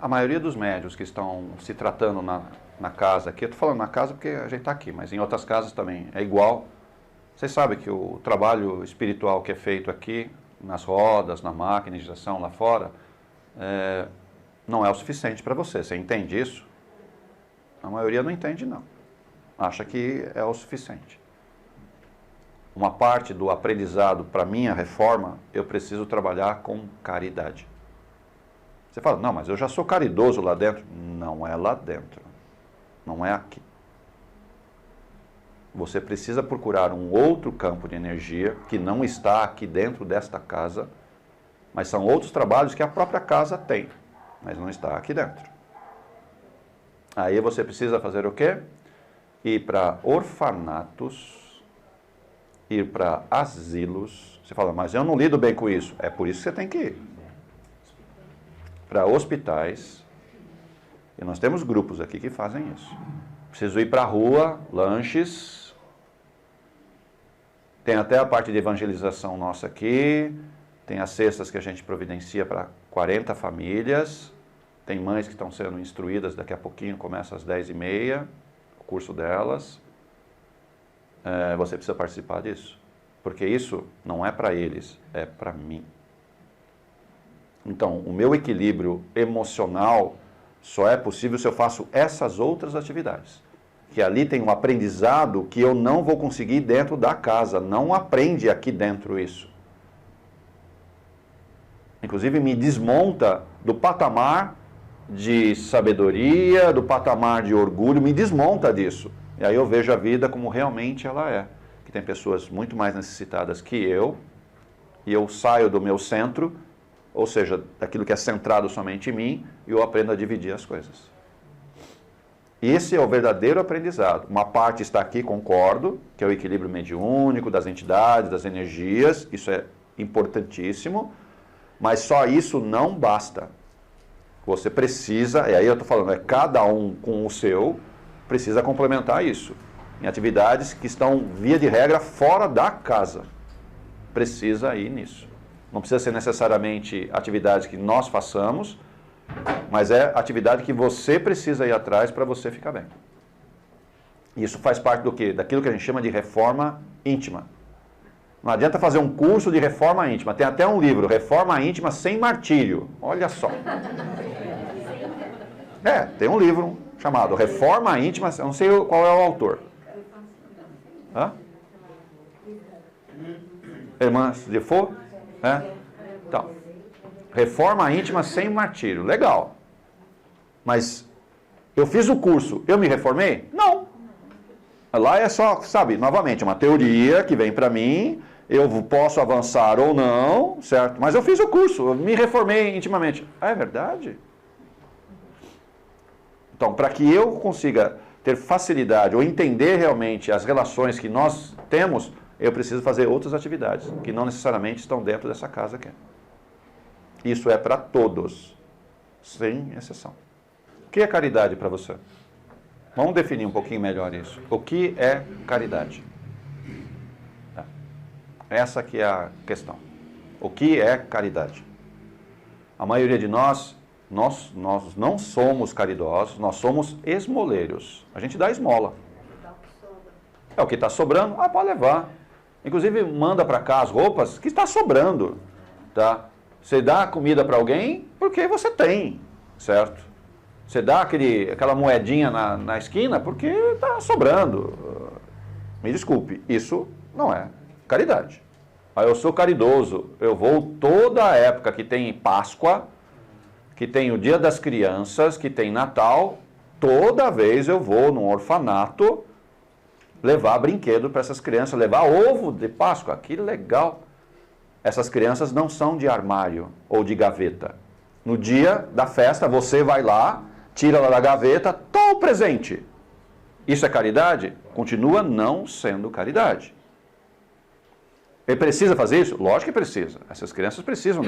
A maioria dos médiuns que estão se tratando na casa aqui, eu estou falando na casa porque a gente está aqui, mas em outras casas também é igual. Vocês sabem que o trabalho espiritual que é feito aqui, nas rodas, na máquina, iniciação lá fora, não é o suficiente para você. Você entende isso? A maioria não entende, não. Acha que é o suficiente. Uma parte do aprendizado para minha reforma, eu preciso trabalhar com caridade. Você fala, não, mas eu já sou caridoso lá dentro. Não é lá dentro. Não é aqui. Você precisa procurar um outro campo de energia que não está aqui dentro desta casa, mas são outros trabalhos que a própria casa tem, mas não está aqui dentro. Aí você precisa fazer o quê? Ir para orfanatos, ir para asilos. Você fala, mas eu não lido bem com isso. É por isso que você tem que ir. Para hospitais. E nós temos grupos aqui que fazem isso. Preciso ir para a rua, lanches. Tem até a parte de evangelização nossa aqui. Tem as cestas que a gente providencia para 40 famílias. Tem mães que estão sendo instruídas, daqui a pouquinho começa às 10h30, o curso delas. Você precisa participar disso. Porque isso não é para eles, é para mim. Então, o meu equilíbrio emocional só é possível se eu faço essas outras atividades. Que ali tem um aprendizado que eu não vou conseguir dentro da casa. Não aprende aqui dentro isso. Inclusive me desmonta do patamar de sabedoria, do patamar de orgulho, me desmonta disso. E aí eu vejo a vida como realmente ela é. Que tem pessoas muito mais necessitadas que eu, e eu saio do meu centro, ou seja, daquilo que é centrado somente em mim, e eu aprendo a dividir as coisas. Esse é o verdadeiro aprendizado. Uma parte está aqui, concordo, que é o equilíbrio mediúnico das entidades, das energias, isso é importantíssimo, mas só isso não basta. Você precisa, e aí eu estou falando, é cada um com o seu, precisa complementar isso. Em atividades que estão, via de regra, fora da casa. Precisa ir nisso. Não precisa ser necessariamente atividades que nós façamos, mas é atividade que você precisa ir atrás para você ficar bem. Isso faz parte do quê? Daquilo que a gente chama de reforma íntima. Não adianta fazer um curso de reforma íntima. Tem até um livro, Reforma Íntima Sem Martírio. Olha só. Tem um livro chamado Reforma Íntima, eu não sei qual é o autor. Hã? Irmãs de Faux? Então, Reforma Íntima Sem Martírio. Legal. Mas eu fiz o curso, eu me reformei? Não. Lá é só, sabe, novamente, uma teoria que vem para mim, eu posso avançar ou não, certo? Mas eu fiz o curso, eu me reformei intimamente. Ah, é verdade? Então, para que eu consiga ter facilidade ou entender realmente as relações que nós temos, eu preciso fazer outras atividades, que não necessariamente estão dentro dessa casa aqui. Isso é para todos, sem exceção. O que é caridade para você? Vamos definir um pouquinho melhor isso. O que é caridade? Essa que é a questão. O que é caridade? A maioria de nós não somos caridosos, nós somos esmoleiros. A gente dá esmola. É o que está sobrando, pode levar. Inclusive, manda para cá as roupas que está sobrando. Tá? Você dá comida para alguém porque você tem, certo? Você dá aquela moedinha na esquina porque está sobrando. Me desculpe, isso não é caridade. Eu sou caridoso, eu vou toda a época que tem Páscoa, que tem o Dia das Crianças, que tem Natal, toda vez eu vou num orfanato levar brinquedo para essas crianças, levar ovo de Páscoa, que legal. Essas crianças não são de armário ou de gaveta. No dia da festa, você vai lá, tira ela da gaveta, toma o presente. Isso é caridade? Continua não sendo caridade. Ele precisa fazer isso? Lógico que precisa. Essas crianças precisam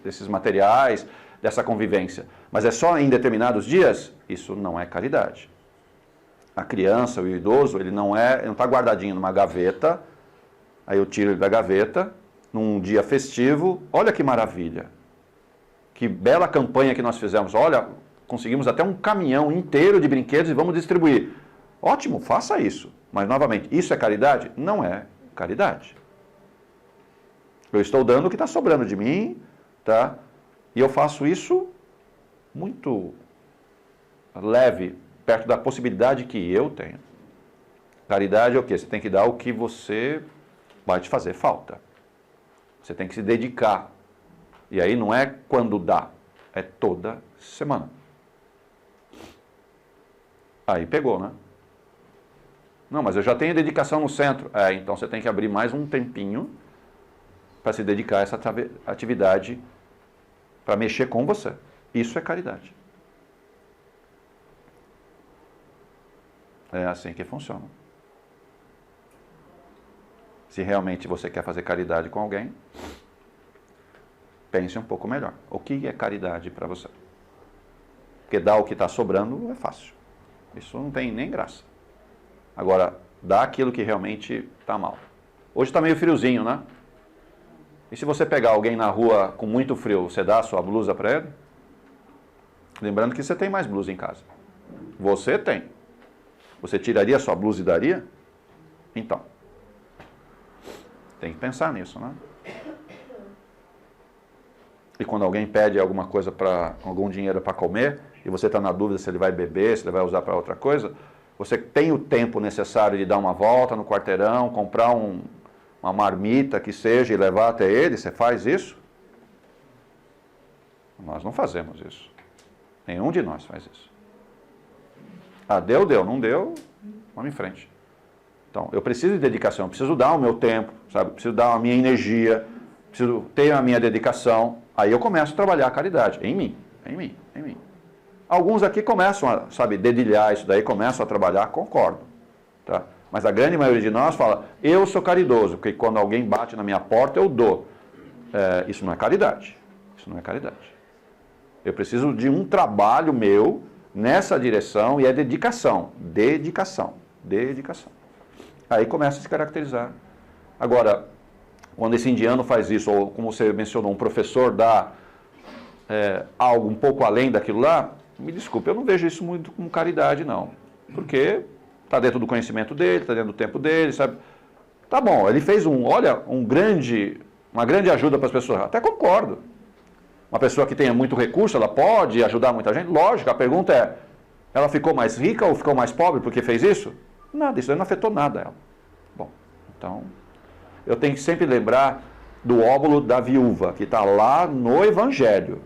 desses materiais, dessa convivência. Mas é só em determinados dias? Isso não é caridade. A criança, o idoso, ele não está guardadinho numa gaveta, aí eu tiro ele da gaveta, num dia festivo, olha que maravilha. Que bela campanha que nós fizemos. Olha, conseguimos até um caminhão inteiro de brinquedos e vamos distribuir. Ótimo, faça isso. Mas, novamente, isso é caridade? Não é caridade. Eu estou dando o que está sobrando de mim, tá? E eu faço isso muito leve, perto da possibilidade que eu tenho. Caridade é o quê? Você tem que dar o que você vai te fazer falta. Você tem que se dedicar. E aí não é quando dá, é toda semana. Aí pegou, né? Não, mas eu já tenho dedicação no centro. Então você tem que abrir mais um tempinho para se dedicar a essa atividade, para mexer com você. Isso é caridade. É assim que funciona. Se realmente você quer fazer caridade com alguém, pense um pouco melhor. O que é caridade para você? Porque dar o que está sobrando é fácil. Isso não tem nem graça. Agora, dá aquilo que realmente está mal. Hoje está meio friozinho, né? E se você pegar alguém na rua com muito frio, você dá a sua blusa para ele? Lembrando que você tem mais blusa em casa. Você tem. Você tiraria a sua blusa e daria? Então. Tem que pensar nisso, né? E quando alguém pede alguma coisa, algum dinheiro para comer, e você está na dúvida se ele vai beber, se ele vai usar para outra coisa, você tem o tempo necessário de dar uma volta no quarteirão, comprar uma marmita que seja e levar até ele, você faz isso? Nós não fazemos isso. Nenhum de nós faz isso. Deu, não deu, Vamos em frente. Então, eu preciso de dedicação, eu preciso dar o meu tempo, sabe? Eu preciso dar a minha energia, preciso ter a minha dedicação. Aí eu começo a trabalhar a caridade, em mim, em mim, em mim. Alguns aqui começam a, sabe, dedilhar isso daí, começam a trabalhar, concordo. Tá? Mas a grande maioria de nós fala, eu sou caridoso, porque quando alguém bate na minha porta, eu dou. Isso não é caridade. Isso não é caridade. Eu preciso de um trabalho meu nessa direção e é dedicação. Dedicação. Dedicação. Aí começa a se caracterizar. Agora, quando esse indiano faz isso, ou como você mencionou, um professor dá algo um pouco além daquilo lá, me desculpe, eu não vejo isso muito como caridade, não. Porque está dentro do conhecimento dele, está dentro do tempo dele, sabe? Tá bom, ele fez uma grande ajuda para as pessoas. Até concordo. Uma pessoa que tenha muito recurso, ela pode ajudar muita gente? Lógico, a pergunta é, ela ficou mais rica ou ficou mais pobre porque fez isso? Nada, isso aí não afetou nada ela. Bom, então, eu tenho que sempre lembrar do óbolo da viúva, que está lá no Evangelho.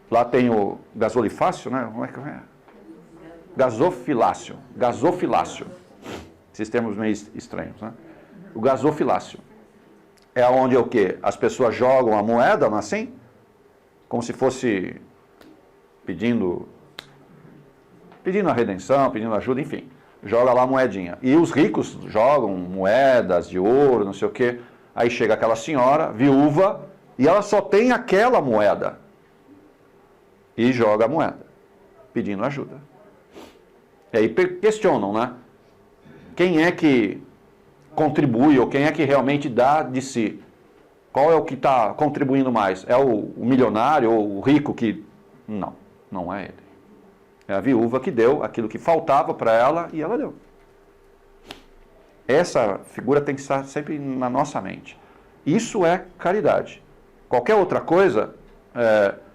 Lá tem o gasolifácio, né? Como é que é? Gasofilácio. Gasofilácio. Esses termos meio estranhos, né? O gasofilácio. É onde o quê? As pessoas jogam a moeda, não é assim? Como se fosse pedindo a redenção, pedindo ajuda, enfim. Joga lá a moedinha. E os ricos jogam moedas de ouro, não sei o quê. Aí chega aquela senhora, viúva, e ela só tem aquela moeda. E joga a moeda, pedindo ajuda. E aí questionam, né? Quem é que contribui, ou quem é que realmente dá de si? Qual é o que está contribuindo mais? É o milionário ou o rico que... Não, não é ele. É a viúva que deu aquilo que faltava para ela e ela deu. Essa figura tem que estar sempre na nossa mente. Isso é caridade. Qualquer outra coisa,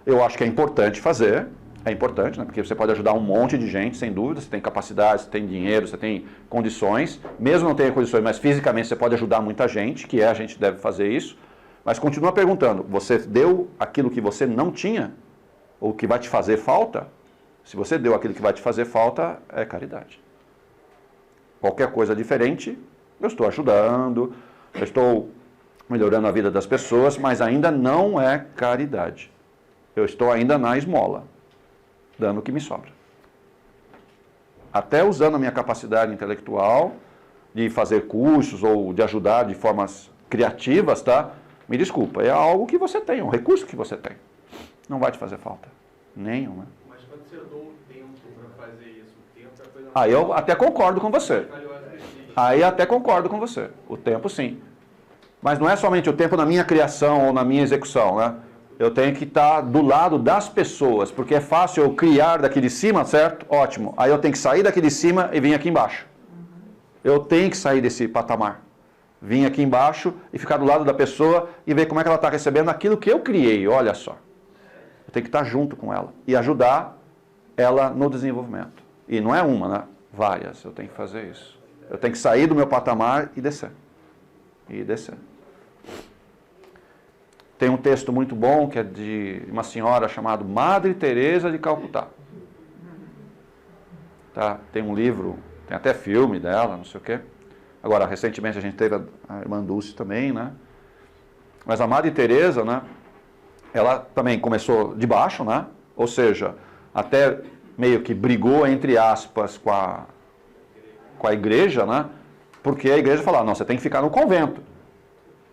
eu acho que é importante fazer. É importante, né? Porque você pode ajudar um monte de gente, sem dúvida. Você tem capacidade, você tem dinheiro, você tem condições. Mesmo não tenha condições, mas fisicamente você pode ajudar muita gente, que a gente deve fazer isso. Mas continua perguntando, você deu aquilo que você não tinha? Ou que vai te fazer falta? Se você deu aquilo que vai te fazer falta, é caridade. Qualquer coisa diferente, eu estou ajudando, eu estou melhorando a vida das pessoas, mas ainda não é caridade. Eu estou ainda na esmola, dando o que me sobra. Até usando a minha capacidade intelectual de fazer cursos ou de ajudar de formas criativas, tá? Me desculpa, é algo que você tem, um recurso que você tem. Não vai te fazer falta. Nenhuma. Mas quando você dou o tempo para fazer isso, o tempo é a coisa... Aí eu até concordo com você. Aí até concordo com você. O tempo, sim. Mas não é somente o tempo na minha criação ou na minha execução, né? Eu tenho que estar do lado das pessoas, porque é fácil eu criar daqui de cima, certo? Ótimo. Aí eu tenho que sair daqui de cima e vir aqui embaixo. Eu tenho que sair desse patamar. Vir aqui embaixo e ficar do lado da pessoa e ver como é que ela está recebendo aquilo que eu criei, olha só. Eu tenho que estar junto com ela e ajudar ela no desenvolvimento. E não é uma, né? Várias. Eu tenho que fazer isso. Eu tenho que sair do meu patamar e descer. E descer. Tem um texto muito bom que é de uma senhora chamada Madre Teresa de Calcutá. Tá? Tem um livro, tem até filme dela, não sei o quê. Agora, recentemente a gente teve a irmã Dulce também, né? Mas a Madre Teresa, né? Ela também começou de baixo, né? Ou seja, até meio que brigou, entre aspas, com a igreja, né? Porque a igreja falava, não, você tem que ficar no convento.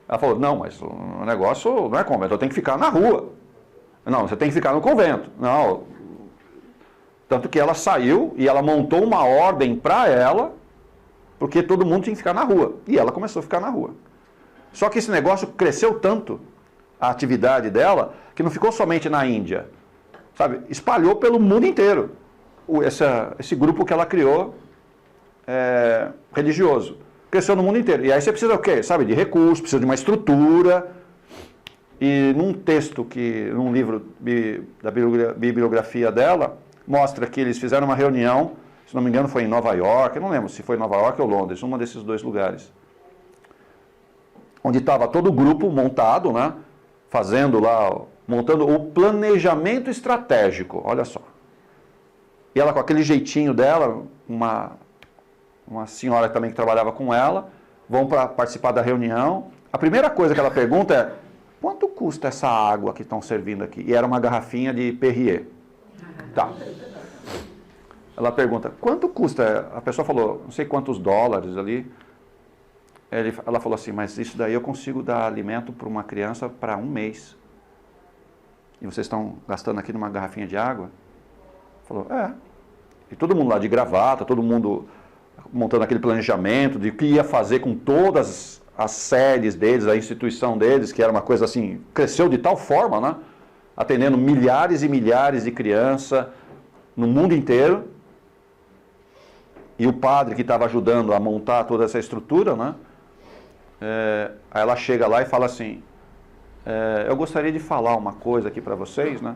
Ela falou, não, mas o negócio não é convento, eu tenho que ficar na rua. Não, você tem que ficar no convento. Não. Tanto que ela saiu e ela montou uma ordem para ela, porque todo mundo tinha que ficar na rua. E ela começou a ficar na rua. Só que esse negócio cresceu tanto, a atividade dela, que não ficou somente na Índia. Sabe? Espalhou pelo mundo inteiro. Esse grupo que ela criou religioso. Cresceu no mundo inteiro. E aí você precisa o quê? Sabe, de recursos, precisa de uma estrutura. E num texto, num livro da bibliografia dela, mostra que eles fizeram uma reunião, se não me engano foi em Nova York, eu não lembro se foi em Nova York ou Londres, um desses dois lugares. Onde estava todo o grupo montado, né? Montando o planejamento estratégico, olha só. E ela com aquele jeitinho dela, uma senhora também que trabalhava com ela, vão para participar da reunião. A primeira coisa que ela pergunta é, quanto custa essa água que estão servindo aqui? E era uma garrafinha de Perrier. Tá. Ela pergunta, quanto custa? A pessoa falou, não sei quantos dólares ali. Ela falou assim, mas isso daí eu consigo dar alimento para uma criança para 1 mês. E vocês estão gastando aqui numa garrafinha de água? Falou, E todo mundo lá de gravata, todo mundo montando aquele planejamento de o que ia fazer com todas as séries deles, a instituição deles, que era uma coisa assim, cresceu de tal forma, né? Atendendo milhares e milhares de crianças no mundo inteiro. E o padre que estava ajudando a montar toda essa estrutura, né? Aí ela chega lá e fala assim, eu gostaria de falar uma coisa aqui para vocês, né?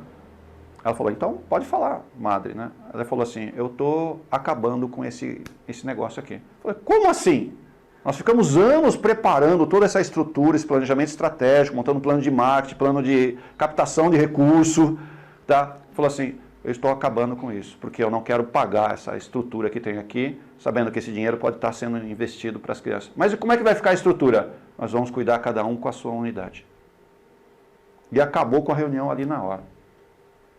Ela falou, então pode falar, madre, né? Ela falou assim, eu estou acabando com esse negócio aqui. Eu falei, como assim? Nós ficamos anos preparando toda essa estrutura, esse planejamento estratégico, montando plano de marketing, plano de captação de recurso, tá? Falou assim, eu estou acabando com isso, porque eu não quero pagar essa estrutura que tem aqui, sabendo que esse dinheiro pode estar sendo investido para as crianças. Mas como é que vai ficar a estrutura? Nós vamos cuidar cada um com a sua unidade. E acabou com a reunião ali na hora.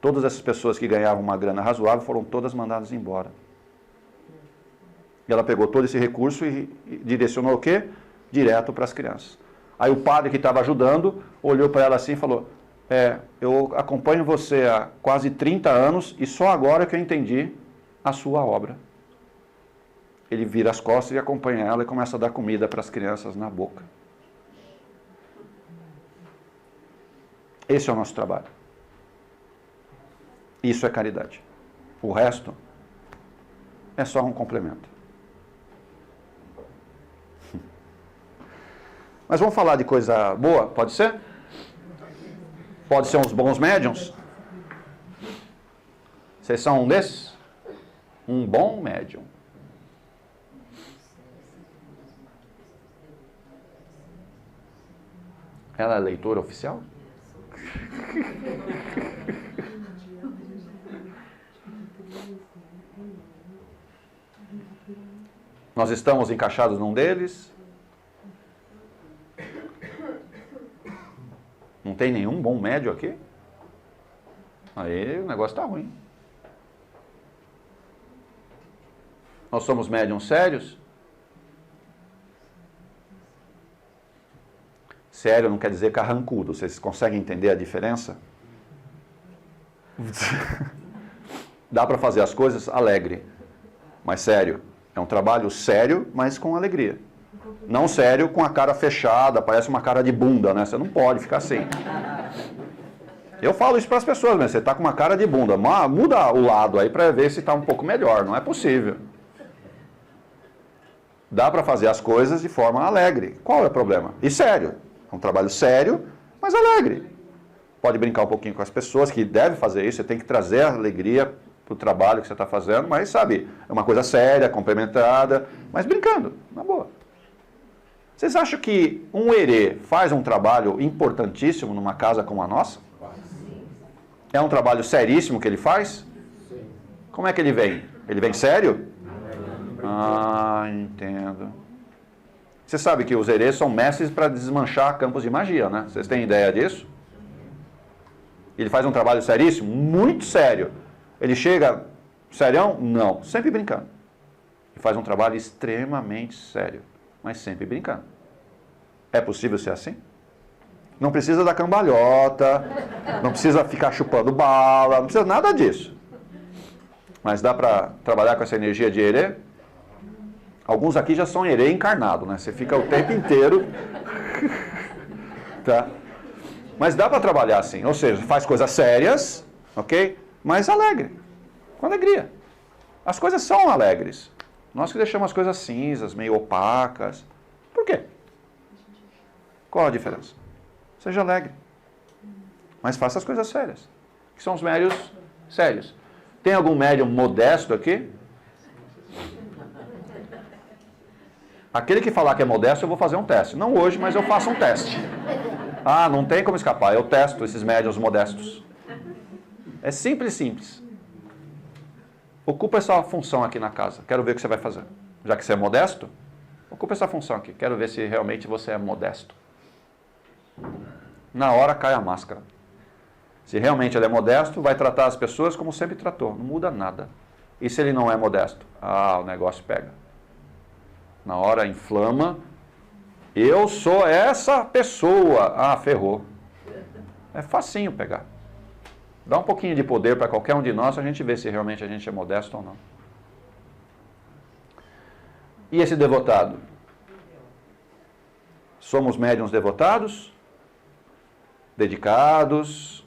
Todas essas pessoas que ganhavam uma grana razoável foram todas mandadas embora. E ela pegou todo esse recurso e direcionou o quê? Direto para as crianças. Aí o padre que estava ajudando olhou para ela assim e falou, eu acompanho você há quase 30 anos e só agora que eu entendi a sua obra. Ele vira as costas e acompanha ela e começa a dar comida para as crianças na boca. Esse é o nosso trabalho. Isso é caridade. O resto é só um complemento. Mas vamos falar de coisa boa, pode ser? Pode ser uns bons médiums? Vocês são um desses? Um bom médium. Ela é leitora oficial? Nós estamos encaixados num deles? Não tem nenhum bom médio aqui? Aí o negócio está ruim. Nós somos médiums sérios? Sério não quer dizer carrancudo. Vocês conseguem entender a diferença? Dá para fazer as coisas alegre, mas sério. É um trabalho sério, mas com alegria. Não sério com a cara fechada, parece uma cara de bunda, né? Você não pode ficar assim. Eu falo isso para as pessoas, mas você está com uma cara de bunda. Muda o lado aí para ver se está um pouco melhor. Não é possível. Dá para fazer as coisas de forma alegre. Qual é o problema? E sério. É um trabalho sério, mas alegre. Pode brincar um pouquinho com as pessoas, que deve fazer isso. Você tem que trazer a alegria para o trabalho que você está fazendo, mas, sabe, é uma coisa séria, complementada, mas brincando, na boa. Vocês acham que um herê faz um trabalho importantíssimo numa casa como a nossa? É um trabalho seríssimo que ele faz? Como é que ele vem? Ele vem sério? Ah, entendo. Você sabe que os herês são mestres para desmanchar campos de magia, né? Vocês têm ideia disso? Ele faz um trabalho seríssimo? Muito sério. Ele chega serião? Não. Sempre brincando. Ele faz um trabalho extremamente sério, mas sempre brincando. É possível ser assim? Não precisa da cambalhota, não precisa ficar chupando bala, não precisa nada disso. Mas dá para trabalhar com essa energia de herê? Alguns aqui já são herê encarnado, né? Você fica o tempo inteiro. Tá? Mas dá para trabalhar assim, ou seja, faz coisas sérias, ok? Mas alegre, com alegria. As coisas são alegres. Nós que deixamos as coisas cinzas, meio opacas. Por quê? Qual a diferença? Seja alegre. Mas faça as coisas sérias. Que são os médios sérios. Tem algum médium modesto aqui? Aquele que falar que é modesto, eu vou fazer um teste. Não hoje, mas eu faço um teste. Ah, não tem como escapar. Eu testo esses médiuns modestos. É simples, simples. Ocupa essa função aqui na casa. Quero ver o que você vai fazer. Já que você é modesto, ocupa essa função aqui. Quero ver se realmente você é modesto. Na hora cai a máscara. Se realmente ele é modesto, vai tratar as pessoas como sempre tratou. Não muda nada. E se ele não é modesto? O negócio pega. Na hora inflama. Eu sou essa pessoa. Ferrou. É facinho pegar. Dá um pouquinho de poder para qualquer um de nós, a gente vê se realmente a gente é modesto ou não. E esse devotado? Somos médiuns devotados? Dedicados?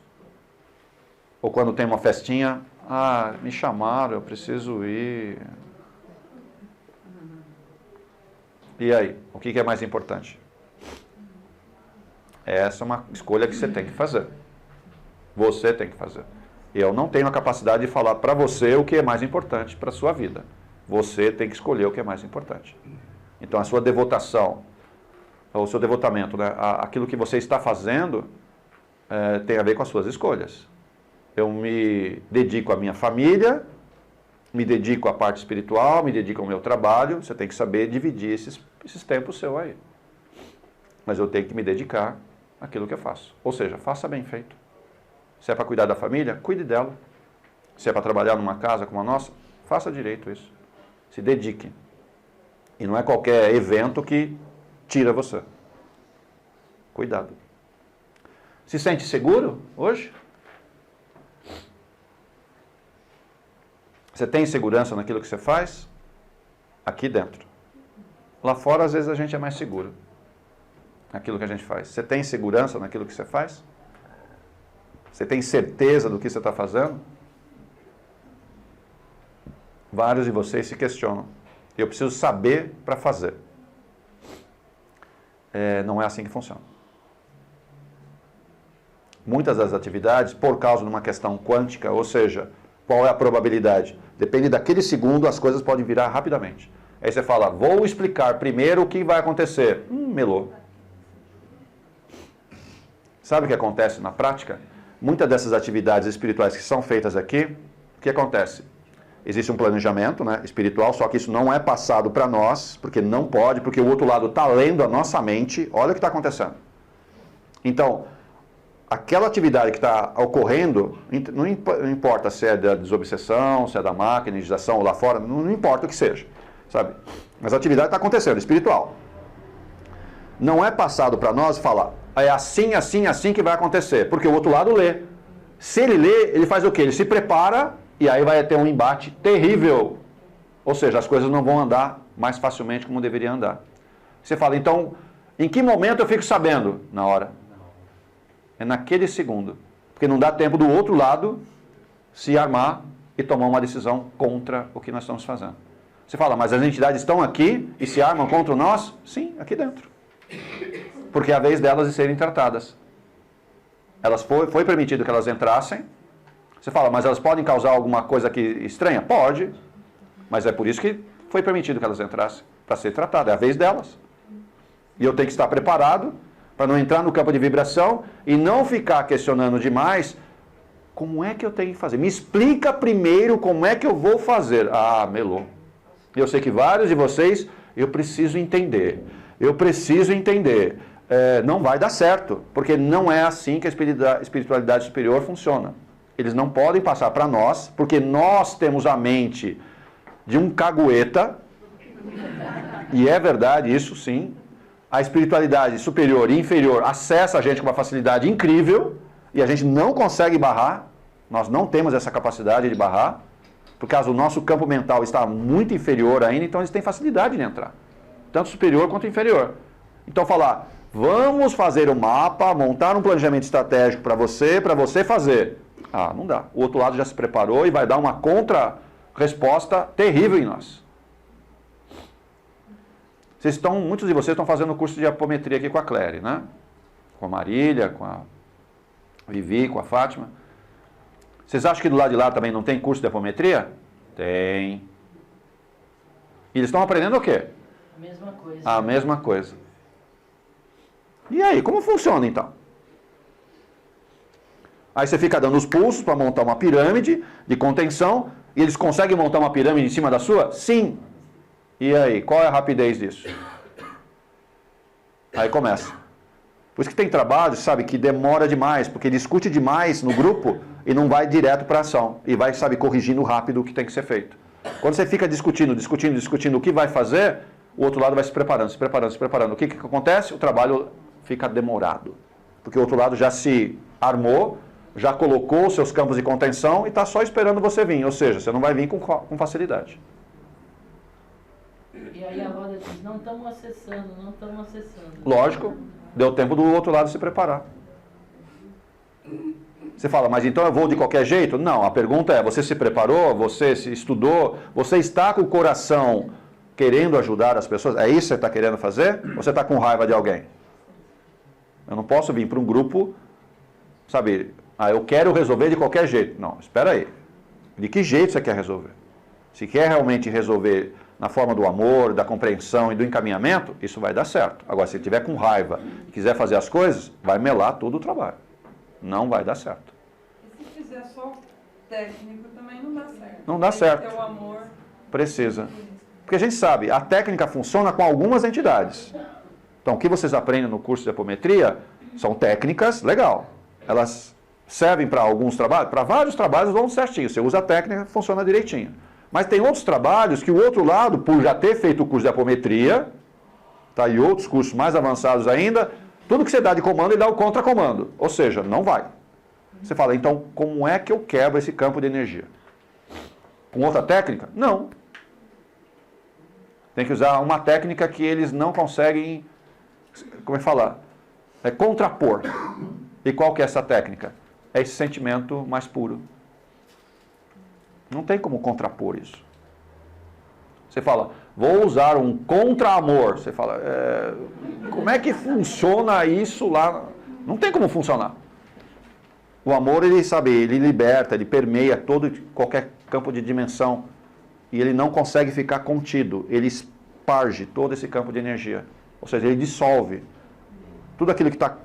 Ou quando tem uma festinha, me chamaram, eu preciso ir. E aí, o que é mais importante? Essa é uma escolha que você tem que fazer. Você tem que fazer. Eu não tenho a capacidade de falar para você o que é mais importante para a sua vida. Você tem que escolher o que é mais importante. Então a sua devotação, o seu devotamento, né, aquilo que você está fazendo, tem a ver com as suas escolhas. Eu me dedico à minha família, me dedico à parte espiritual, me dedico ao meu trabalho. Você tem que saber dividir esses tempos seus aí. Mas eu tenho que me dedicar àquilo que eu faço. Ou seja, faça bem feito. Se é para cuidar da família, cuide dela. Se é para trabalhar numa casa como a nossa, faça direito isso. Se dedique. E não é qualquer evento que tira você. Cuidado. Se sente seguro hoje? Você tem segurança naquilo que você faz? Aqui dentro. Lá fora, às vezes, a gente é mais seguro naquilo que a gente faz. Você tem segurança naquilo que você faz? Você tem certeza do que você está fazendo? Vários de vocês se questionam. Eu preciso saber para fazer. Não é assim que funciona. Muitas das atividades, por causa de uma questão quântica, ou seja, qual é a probabilidade? Depende daquele segundo, as coisas podem virar rapidamente. Aí você fala, vou explicar primeiro o que vai acontecer. Melou. Sabe o que acontece na prática? Muitas dessas atividades espirituais que são feitas aqui, o que acontece? Existe um planejamento, né, espiritual, só que isso não é passado para nós, porque não pode, porque o outro lado está lendo a nossa mente. Olha o que está acontecendo. Então, aquela atividade que está ocorrendo, não importa se é da desobsessão, se é da maquinização ou lá fora, não importa o que seja, sabe? Mas a atividade está acontecendo, espiritual. Não é passado para nós falar, é assim, assim, assim que vai acontecer, porque o outro lado lê. Se ele lê, ele faz o quê? Ele se prepara e aí vai ter um embate terrível. Ou seja, as coisas não vão andar mais facilmente como deveriam andar. Você fala, então, em que momento eu fico sabendo? Na hora. É naquele segundo. Porque não dá tempo do outro lado se armar e tomar uma decisão contra o que nós estamos fazendo. Você fala, mas as entidades estão aqui e se armam contra nós? Sim, aqui dentro. Porque é a vez delas de serem tratadas. Foi permitido que elas entrassem. Você fala, mas elas podem causar alguma coisa aqui estranha? Pode. Mas é por isso que foi permitido que elas entrassem. Para ser tratadas. É a vez delas. E eu tenho que estar preparado para não entrar no campo de vibração e não ficar questionando demais como é que eu tenho que fazer. Me explica primeiro como é que eu vou fazer. Melou. Eu sei que vários de vocês, eu preciso entender. Eu preciso entender. Não vai dar certo, porque não é assim que a espiritualidade superior funciona. Eles não podem passar para nós, porque nós temos a mente de um cagueta, e é verdade isso sim. A espiritualidade superior e inferior acessa a gente com uma facilidade incrível, e a gente não consegue barrar, nós não temos essa capacidade de barrar, por causa do nosso campo mental está muito inferior ainda, então eles têm facilidade de entrar, tanto superior quanto inferior. Então falar, vamos fazer um mapa, montar um planejamento estratégico para você fazer. Não dá. O outro lado já se preparou e vai dar uma contra-resposta terrível em nós. Muitos de vocês estão fazendo o curso de apometria aqui com a Claire, né? Com a Marília, com a Vivi, com a Fátima. Vocês acham que do lado de lá também não tem curso de apometria? Tem. E eles estão aprendendo o quê? A mesma coisa. A mesma coisa. E aí, como funciona então? Aí você fica dando os pulsos para montar uma pirâmide de contenção E eles conseguem montar uma pirâmide em cima da sua? Sim. E aí, qual é a rapidez disso? Aí começa. Por isso que tem trabalho, sabe, que demora demais, porque discute demais no grupo e não vai direto para a ação. E vai, sabe, corrigindo rápido o que tem que ser feito. Quando você fica discutindo o que vai fazer, o outro lado vai se preparando. O que acontece? O trabalho fica demorado. Porque o outro lado já se armou, já colocou os seus campos de contenção e está só esperando você vir. Ou seja, você não vai vir com facilidade. E aí a roda diz, não estamos acessando. Lógico, deu tempo do outro lado se preparar. Você fala, mas então eu vou de qualquer jeito? Não, a pergunta é, você se preparou? Você se estudou? Você está com o coração querendo ajudar as pessoas? É isso que você está querendo fazer? Ou você está com raiva de alguém? Eu não posso vir para um grupo, sabe, eu quero resolver de qualquer jeito. Não, espera aí. De que jeito você quer resolver? Se quer realmente resolver na forma do amor, da compreensão e do encaminhamento, isso vai dar certo. Agora, se tiver com raiva e quiser fazer as coisas, vai melar todo o trabalho. Não vai dar certo. E se fizer só técnico, também não dá certo. Não dá certo. Ter o amor. Precisa. Porque a gente sabe, a técnica funciona com algumas entidades. Então, o que vocês aprendem no curso de apometria são técnicas, legal. Elas servem para alguns trabalhos, para vários trabalhos vão certinho. Você usa a técnica, funciona direitinho. Mas tem outros trabalhos que o outro lado, por já ter feito o curso de apometria, tá, e outros cursos mais avançados ainda, tudo que você dá de comando, ele dá o contra-comando. Ou seja, não vai. Você fala, então, como é que eu quebro esse campo de energia? Com outra técnica? Não. Tem que usar uma técnica que eles não conseguem, como é que falar? É contrapor. E qual que é essa técnica? É esse sentimento mais puro. Não tem como contrapor isso. Você fala, vou usar um contra-amor. Você fala, como é que funciona isso lá? Não tem como funcionar. O amor, ele sabe, ele liberta, ele permeia qualquer campo de dimensão. E ele não consegue ficar contido. Ele esparge todo esse campo de energia. Ou seja, ele dissolve. Tudo aquilo que está,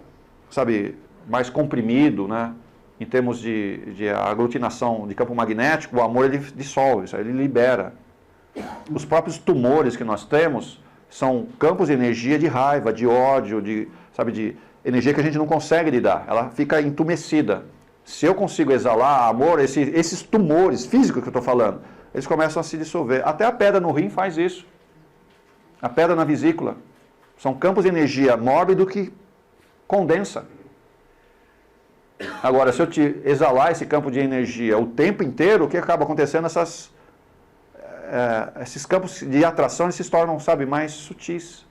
sabe, mais comprimido, né? Em termos de aglutinação de campo magnético, o amor ele dissolve, ele libera. Os próprios tumores que nós temos são campos de energia de raiva, de ódio, de energia que a gente não consegue lidar. Ela fica entumecida. Se eu consigo exalar amor, esses tumores físicos que eu estou falando, eles começam a se dissolver. Até a pedra no rim faz isso. A pedra na vesícula. São campos de energia mórbido que condensa. Agora, se eu te exalar esse campo de energia o tempo inteiro, o que acaba acontecendo? Esses campos de atração eles se tornam, sabe, mais sutis.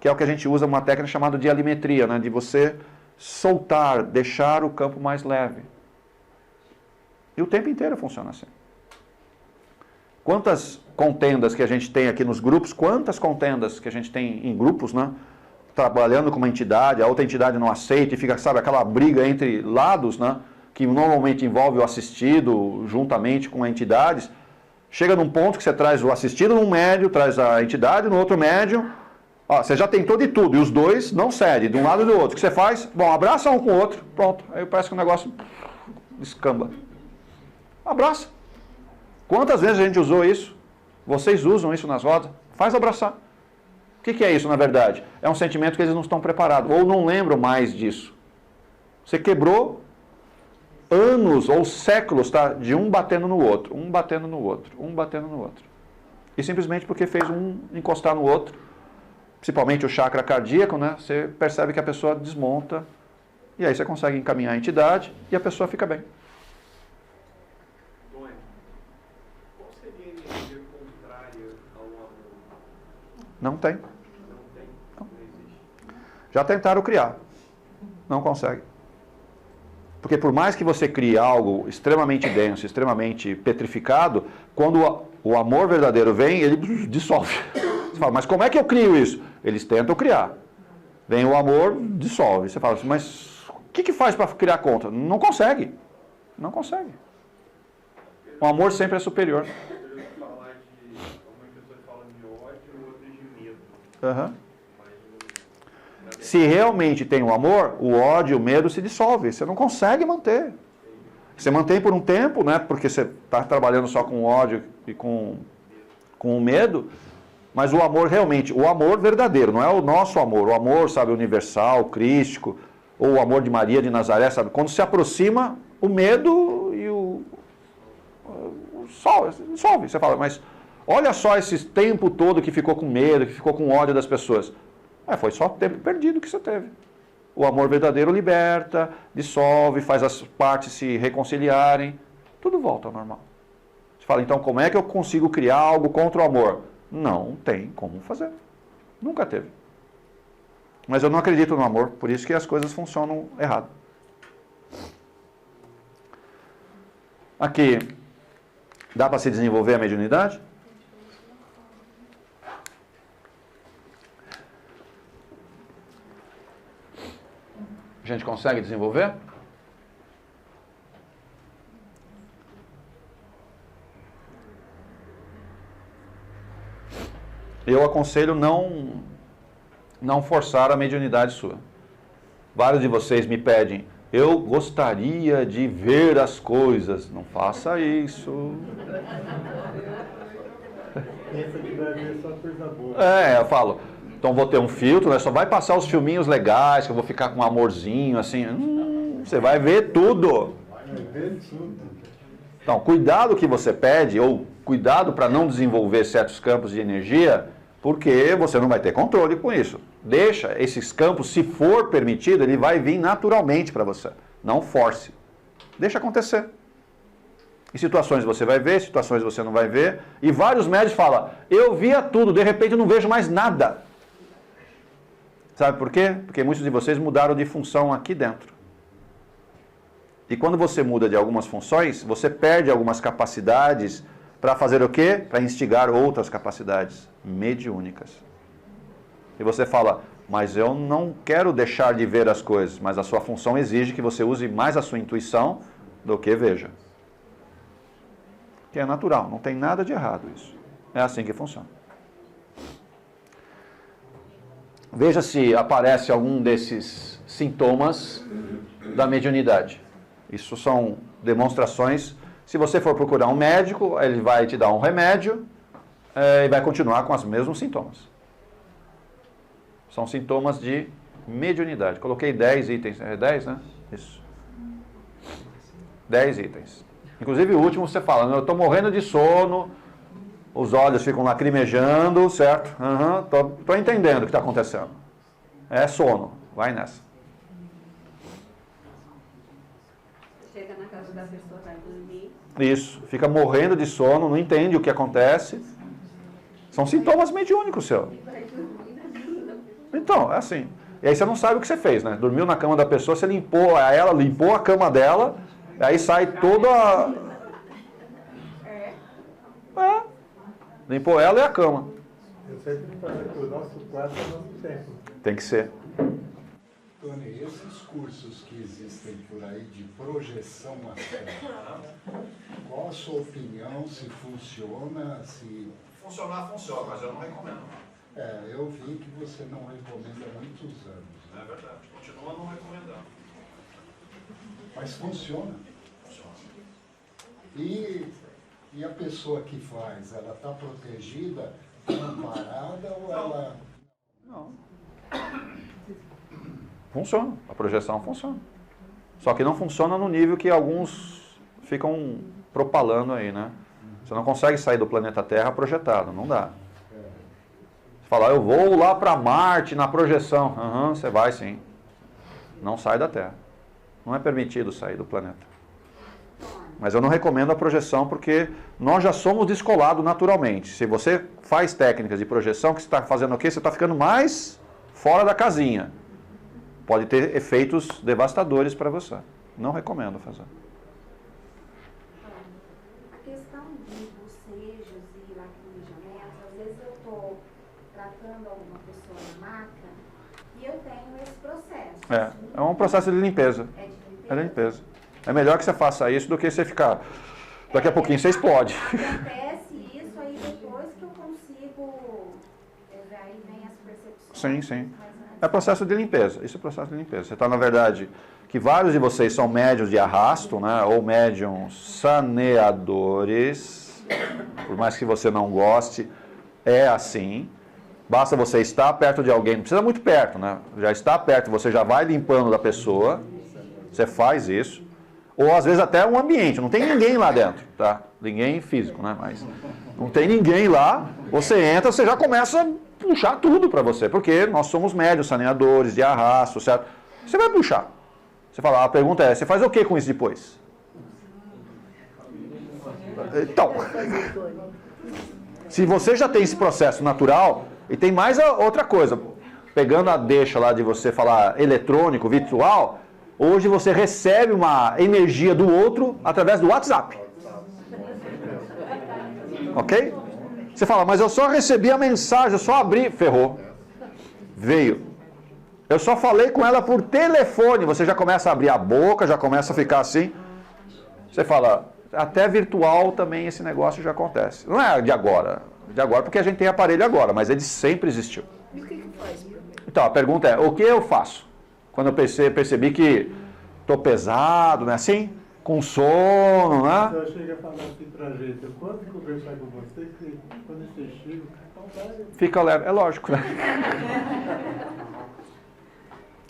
Que é o que a gente usa uma técnica chamada de alimetria, né? De você soltar, deixar o campo mais leve. E o tempo inteiro funciona assim. Quantas contendas que a gente tem aqui nos grupos, quantas contendas que a gente tem em grupos, né? Trabalhando com uma entidade, a outra entidade não aceita e fica, sabe, aquela briga entre lados, né? Que normalmente envolve o assistido juntamente com a entidade. Chega num ponto que você traz o assistido num médium, traz a entidade no outro médium. Ó, você já tentou de tudo e os dois não cedem, de um lado e do outro. O que você faz? Bom, abraça um com o outro, pronto. Aí parece que o negócio descamba. Abraça. Quantas vezes a gente usou isso? Vocês usam isso nas rodas? Faz abraçar. O que é isso, na verdade? É um sentimento que eles não estão preparados, ou não lembram mais disso. Você quebrou anos ou séculos, tá? De um batendo no outro, um batendo no outro, um batendo no outro. E simplesmente porque fez um encostar no outro, principalmente o chakra cardíaco, né? Você percebe que a pessoa desmonta, e aí você consegue encaminhar a entidade e a pessoa fica bem. Qual seria a energia contrária ao amor? Não tem. Não existe. Já tentaram criar. Não consegue. Porque por mais que você crie algo extremamente denso, extremamente petrificado, quando o amor verdadeiro vem, ele dissolve. Você fala, mas como é que eu crio isso? Eles tentam criar. Vem o amor, dissolve. Você fala assim, mas o que faz para criar conta? Não consegue. Não consegue. O amor sempre é superior. Eu já falar de algumas pessoas falam de ódio, outras de medo. Uhum. Se realmente tem o amor, o ódio e o medo se dissolvem. Você não consegue manter. Você mantém por um tempo, né? Porque você está trabalhando só com ódio e com o medo, mas o amor realmente, o amor verdadeiro, não é o nosso amor, o amor, sabe, universal, crístico, ou o amor de Maria de Nazaré, sabe? Quando se aproxima, o medo e solve. Você fala, mas olha só esse tempo todo que ficou com medo, que ficou com ódio das pessoas. Foi só tempo perdido que você teve. O amor verdadeiro liberta, dissolve, faz as partes se reconciliarem, tudo volta ao normal. Você fala, então como é que eu consigo criar algo contra o amor? Não tem como fazer. Nunca teve. Mas eu não acredito no amor, por isso que as coisas funcionam errado. Aqui, dá para se desenvolver a mediunidade? A gente consegue desenvolver? Eu aconselho não forçar a mediunidade sua. Vários de vocês me pedem, eu gostaria de ver as coisas. Não faça isso. Pensa que vai ver só coisa boa. Eu falo, então vou ter um filtro, né? Só vai passar os filminhos legais, que eu vou ficar com um amorzinho, assim. Você vai ver tudo. Vai ver tudo. Então, cuidado que você pede, ou cuidado para não desenvolver certos campos de energia, porque você não vai ter controle com isso. Deixa esses campos, se for permitido, ele vai vir naturalmente para você. Não force. Deixa acontecer. Em situações você vai ver, situações você não vai ver. E vários médicos falam, eu via tudo, de repente eu não vejo mais nada. Sabe por quê? Porque muitos de vocês mudaram de função aqui dentro. E quando você muda de algumas funções, você perde algumas capacidades para fazer o quê? Para instigar outras capacidades mediúnicas. E você fala, mas eu não quero deixar de ver as coisas, mas a sua função exige que você use mais a sua intuição do que veja. Que é natural, não tem nada de errado isso. É assim que funciona. Veja se aparece algum desses sintomas da mediunidade. Isso são demonstrações. Se você for procurar um médico, ele vai te dar um remédio e vai continuar com os mesmos sintomas. São sintomas de mediunidade. Coloquei 10 itens. É 10, né? Isso. 10 itens. Inclusive o último você fala, eu estou morrendo de sono, os olhos ficam lacrimejando, certo? Estou entendendo o que está acontecendo. É sono, vai nessa. Chega na casa da pessoa, vai dormir. Isso, fica morrendo de sono, não entende o que acontece. São sintomas mediúnicos seu. Então, é assim. E aí você não sabe o que você fez, né? Dormiu na cama da pessoa, você limpou ela, limpou a cama dela, aí sai toda a... Limpou ela e a cama. Eu sempre falo que o nosso quarto é o nosso templo. Tem que ser. Tony, esses cursos que existem por aí de projeção astral, qual a sua opinião, se funciona, se... Funcionar, funciona, mas eu não recomendo. Eu vi que você não recomenda há muitos anos. É verdade, continua não recomendando. Mas funciona. Funciona. E a pessoa que faz, ela está protegida, amparada ou ela... Não. Funciona, a projeção funciona. Só que não funciona no nível que alguns ficam propalando aí, né? Você não consegue sair do planeta Terra projetado, não dá. Você fala, eu vou lá para Marte na projeção. Você vai sim. Não sai da Terra. Não é permitido sair do planeta. Mas eu não recomendo a projeção porque nós já somos descolados naturalmente. Se você faz técnicas de projeção, que você está fazendo o quê? Você está ficando mais fora da casinha. Pode ter efeitos devastadores para você. Não recomendo fazer. A questão de bocejos e lacrimejamentos, às vezes eu estou tratando alguma pessoa na maca e eu tenho esse processo. É um processo de limpeza. É de limpeza? É de limpeza. É melhor que você faça isso do que você ficar... Daqui a pouquinho você explode. Acontece isso aí depois que eu consigo... Aí vem as percepções. Sim. É processo de limpeza. Isso é processo de limpeza. Você está, na verdade, que vários de vocês são médiuns de arrasto, né? Ou médiuns saneadores, por mais que você não goste, é assim. Basta você estar perto de alguém, não precisa muito perto, né? Já está perto, você já vai limpando da pessoa, você faz isso. Ou às vezes até um ambiente, não tem ninguém lá dentro, tá? Ninguém físico, né? Mas não tem ninguém lá, você entra, você já começa a puxar tudo para você, porque nós somos médiuns, saneadores, de arrasto, certo? Você vai puxar. Você fala, a pergunta é, você faz o que com isso depois? Então, se você já tem esse processo natural, e tem mais outra coisa, pegando a deixa lá de você falar eletrônico, virtual, hoje você recebe uma energia do outro através do WhatsApp. Ok? Você fala, mas eu só recebi a mensagem, eu só abri, ferrou. Veio. Eu só falei com ela por telefone, você já começa a abrir a boca, já começa a ficar assim. Você fala, até virtual também esse negócio já acontece. Não é de agora porque a gente tem aparelho agora, mas ele sempre existiu. E o que faz? Então, a pergunta é, o que eu faço? Quando eu percebi que estou pesado, né? Assim, com sono, né? Eu chego a falar assim pra gente, eu quando conversar com você, que quando você chega, fica leve, é lógico, né?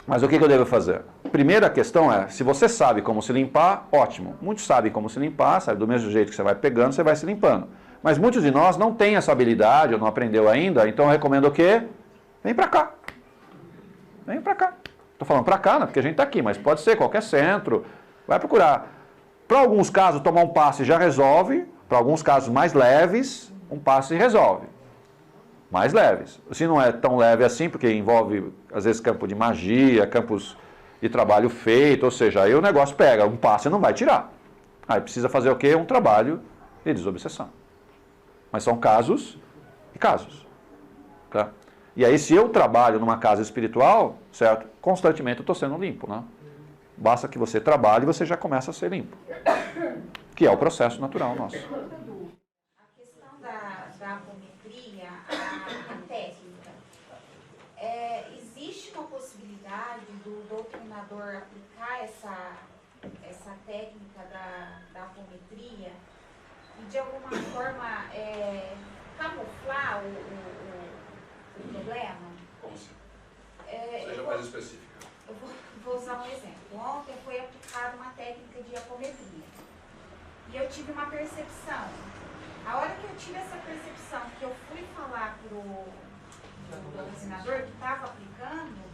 Mas o que eu devo fazer? Primeira questão é, se você sabe como se limpar, ótimo. Muitos sabem como se limpar, sabe? Do mesmo jeito que você vai pegando, você vai se limpando. Mas muitos de nós não têm essa habilidade, ou não aprendeu ainda, então eu recomendo o quê? Vem pra cá. Vem pra cá. Estou falando pra cá, né? Porque a gente está aqui, mas pode ser qualquer centro. Vai procurar. Para alguns casos, tomar um passe já resolve. Para alguns casos mais leves, um passe resolve. Mais leves. Se não é tão leve assim, porque envolve, às vezes, campo de magia, campos de trabalho feito, ou seja, aí o negócio pega, um passe não vai tirar. Aí precisa fazer o quê? Um trabalho de desobsessão. Mas são casos e casos. Tá? E aí, se eu trabalho numa casa espiritual, certo? Constantemente eu estou sendo limpo, né? Basta que você trabalhe e você já começa a ser limpo. Que é o processo natural nosso. A questão da apometria, a técnica, existe uma possibilidade do doutrinador aplicar essa técnica da apometria e de alguma forma camuflar o problema? Como assim? Seja mais específica. Eu vou usar um exemplo. Ontem foi aplicada uma técnica de apometria. E eu tive uma percepção. A hora que eu tive essa percepção, que eu fui falar pro doutrinador que estava aplicando,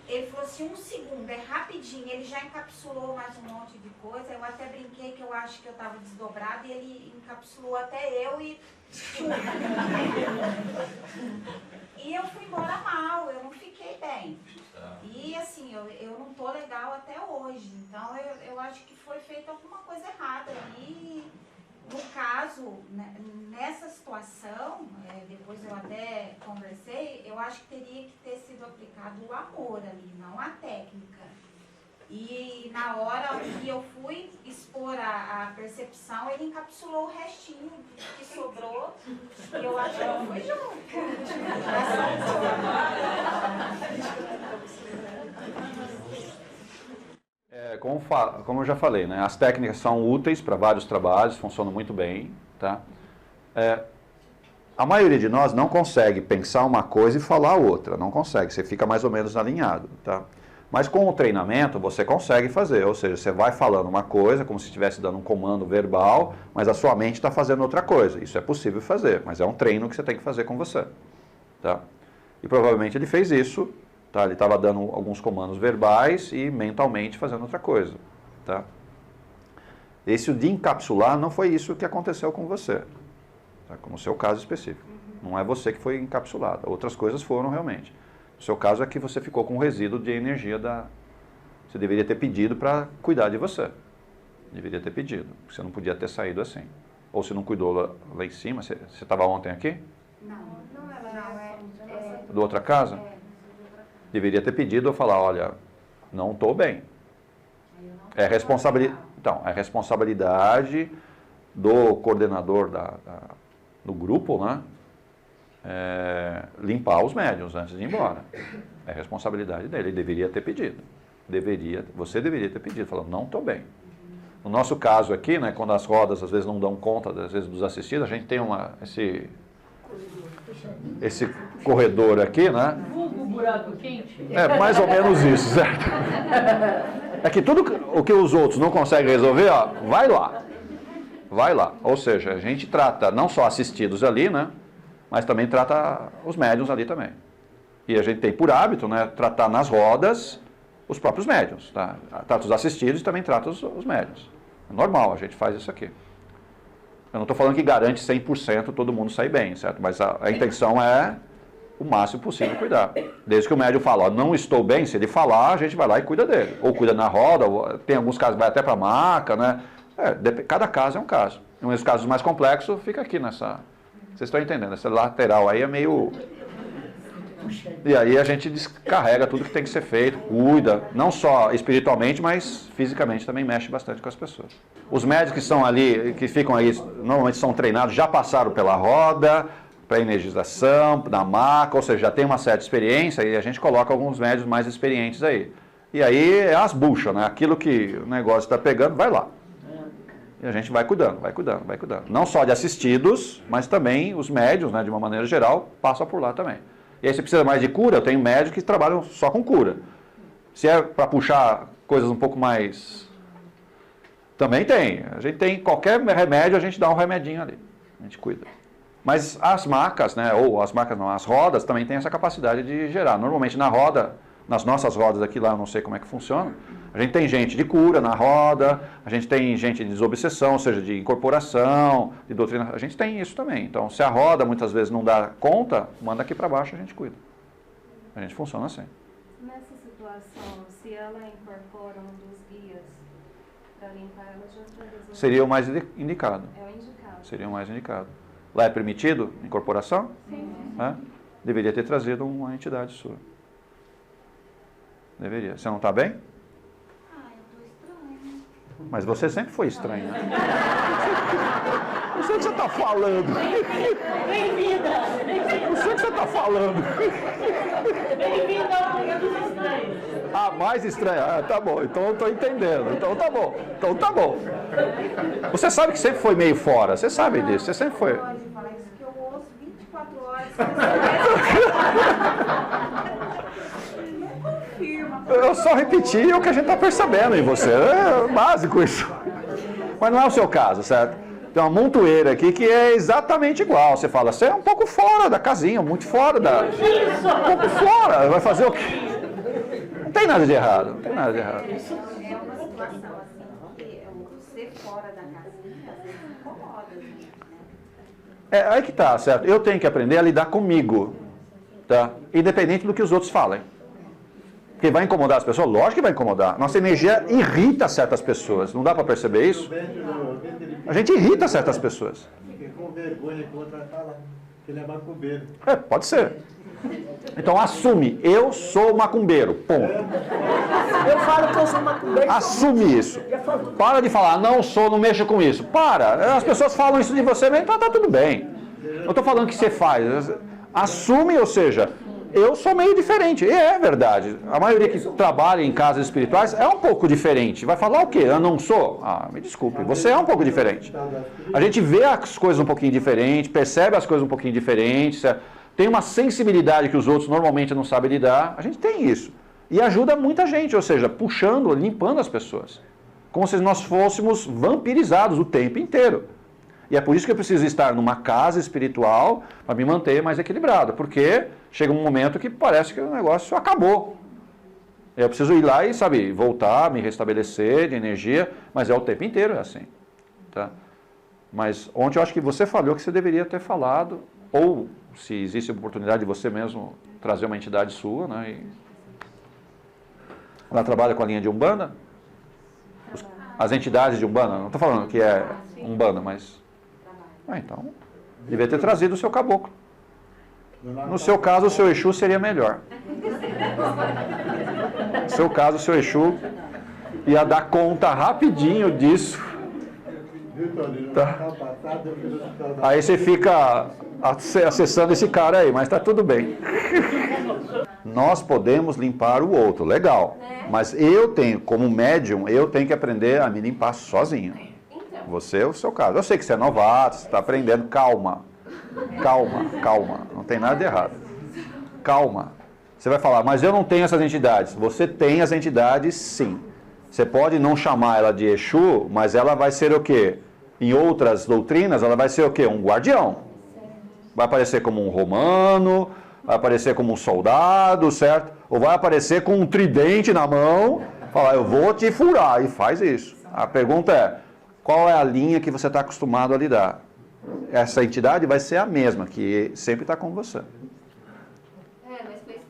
ele falou assim, 1 segundo, é rapidinho, ele já encapsulou mais um monte de coisa. Eu até brinquei que eu acho que eu estava desdobrada e ele encapsulou até eu e... E eu fui embora mal, eu não fiquei bem. E assim, eu não tô legal até hoje. Então eu acho que foi feita alguma coisa errada. E no caso, né, nessa situação, depois eu até conversei, eu acho que teria que ter sido aplicado o amor ali, não a técnica. E na hora que eu fui expor a percepção, ele encapsulou o restinho que sobrou e eu acho que eu fui junto. Como eu já falei, né, as técnicas são úteis para vários trabalhos, funcionam muito bem. Tá? A maioria de nós não consegue pensar uma coisa e falar outra, não consegue, você fica mais ou menos alinhado. Tá? Mas com o treinamento você consegue fazer, ou seja, você vai falando uma coisa como se estivesse dando um comando verbal, mas a sua mente está fazendo outra coisa. Isso é possível fazer, mas é um treino que você tem que fazer com você. Tá? E provavelmente ele fez isso, tá? Ele estava dando alguns comandos verbais e mentalmente fazendo outra coisa. Tá? Esse de encapsular não foi isso que aconteceu com você, tá? Como o seu caso específico. Não é você que foi encapsulado, outras coisas foram realmente. O seu caso é que você ficou com um resíduo de energia Você deveria ter pedido para cuidar de você. Deveria ter pedido, porque você não podia ter saído assim. Ou você não cuidou lá em cima. Você estava ontem aqui? Não, ela não Do outra casa? Deveria ter pedido ou falar, olha, não estou bem. É responsabilidade do coordenador do grupo, né? Limpar os médiuns antes de ir embora. É responsabilidade dele, ele deveria ter pedido. Você deveria ter pedido, falando, não estou bem. No nosso caso aqui, né, quando as rodas às vezes não dão conta, às vezes dos assistidos, a gente tem esse corredor aqui, né? Vulgo buraco quente. É mais ou menos isso, certo? É que tudo o que os outros não conseguem resolver, ó, vai lá. Vai lá. Ou seja, a gente trata não só assistidos ali, né? Mas também trata os médiuns ali também. E a gente tem por hábito, né, tratar nas rodas os próprios médiuns, tá? Trata os assistidos e também trata os médiuns. É normal, a gente faz isso aqui. Eu não estou falando que garante 100% todo mundo sair bem, certo? Mas a intenção é o máximo possível cuidar. Desde que o médium fala, ó, não estou bem, se ele falar, a gente vai lá e cuida dele. Ou cuida na roda, ou, tem alguns casos que vai até para a maca, né? Cada caso é um caso. Um dos casos mais complexos fica aqui nessa... Vocês estão entendendo? Essa lateral aí é meio... E aí a gente descarrega tudo que tem que ser feito, cuida, não só espiritualmente, mas fisicamente também mexe bastante com as pessoas. Os médicos que são ali, que ficam aí, normalmente são treinados, já passaram pela roda, para energização, na maca, ou seja, já tem uma certa experiência e a gente coloca alguns médicos mais experientes aí. E aí é as buchas, né? Aquilo que o negócio está pegando, vai lá. E a gente vai cuidando, vai cuidando, vai cuidando. Não só de assistidos, mas também os médios, né, de uma maneira geral, passam por lá também. E aí, se precisa mais de cura, eu tenho médicos que trabalham só com cura. Se é para puxar coisas um pouco mais... Também tem. A gente tem qualquer remédio, a gente dá um remedinho ali. A gente cuida. Mas as macas, né, ou as macas não, as rodas também têm essa capacidade de gerar. Normalmente na roda, nas nossas rodas aqui lá, eu não sei como é que funciona, a gente tem gente de cura na roda, a gente tem gente de desobsessão, ou seja, de incorporação, de doutrina, a gente tem isso também. Então, se a roda muitas vezes não dá conta, manda aqui para baixo, a gente cuida. A gente funciona assim. Nessa situação, se ela incorpora um dos guias para limpar, ela já está resolvida? Seria o mais indicado. É o indicado. Seria o mais indicado. Lá é permitido incorporação? Sim. É? Deveria ter trazido uma entidade sua. Deveria. Você não está bem? Mas você sempre foi estranho, né? Não sei o que você está falando. Bem-vinda! Não sei o que você está falando. Bem-vinda ao mundo dos estranhos. Ah, mais estranho. Ah, tá bom. Então eu estou entendendo. Então tá bom. Então tá bom. Você sabe que sempre foi meio fora. Você sabe disso. Você sempre foi. Pode falar isso que eu ouço 24 horas. Eu só repeti o que a gente está percebendo em você. É básico isso. Mas não é o seu caso, certo? Tem uma montoeira aqui que é exatamente igual. Você fala, você é um pouco fora da casinha, muito fora da... Um pouco fora. Vai fazer o quê? Não tem nada de errado. Não tem nada de errado. É uma situação assim, que você fora da casinha, às vezes incomoda, né? É aí que tá, certo? Eu tenho que aprender a lidar comigo, tá? Independente do que os outros falem. Porque vai incomodar as pessoas? Lógico que vai incomodar. Nossa energia irrita certas pessoas. Não dá para perceber isso? A gente irrita certas pessoas. Fiquei com vergonha que o outro vai falar que ele é macumbeiro. É, pode ser. Então assume, eu sou macumbeiro, ponto. Eu falo que eu sou macumbeiro. Assume isso. Para de falar, não sou, não mexo com isso. Para, as pessoas falam isso de você mesmo, tá tudo bem. Eu estou falando que você faz. Assume, ou seja, eu sou meio diferente. E é verdade. A maioria que trabalha em casas espirituais é um pouco diferente. Vai falar o quê? Eu não sou? Ah, me desculpe, você é um pouco diferente. A gente vê as coisas um pouquinho diferentes, percebe as coisas um pouquinho diferentes, tem uma sensibilidade que os outros normalmente não sabem lidar. A gente tem isso. E ajuda muita gente, ou seja, puxando, limpando as pessoas. Como se nós fôssemos vampirizados o tempo inteiro. E é por isso que eu preciso estar numa casa espiritual para me manter mais equilibrado. Porque chega um momento que parece que o negócio acabou. Eu preciso ir lá e, sabe, voltar, me restabelecer de energia, mas é o tempo inteiro assim. Tá? Mas ontem eu acho que você falou que você deveria ter falado, ou se existe a oportunidade de você mesmo trazer uma entidade sua, né? E... Ela trabalha com a linha de Umbanda? As entidades de Umbanda, não estou falando que é Umbanda, mas... Ah, então, devia ter trazido o seu caboclo. No seu caso, o seu Exu seria melhor. No seu caso, o seu Exu ia dar conta rapidinho disso. Tá. Aí você fica acessando esse cara aí, mas tá tudo bem. Nós podemos limpar o outro, legal. Mas eu tenho, como médium, eu tenho que aprender a me limpar sozinho. Você é o seu caso. Eu sei que você é novato, você está aprendendo. Calma. Calma, calma. Não tem nada de errado. Calma. Você vai falar, mas eu não tenho essas entidades. Você tem as entidades, sim. Você pode não chamar ela de Exu, mas ela vai ser o quê? Em outras doutrinas, ela vai ser o quê? Um guardião. Vai aparecer como um romano, vai aparecer como um soldado, certo? Ou vai aparecer com um tridente na mão, falar, eu vou te furar, e faz isso. A pergunta é, qual é a linha que você está acostumado a lidar? Essa entidade vai ser a mesma, que sempre está com você.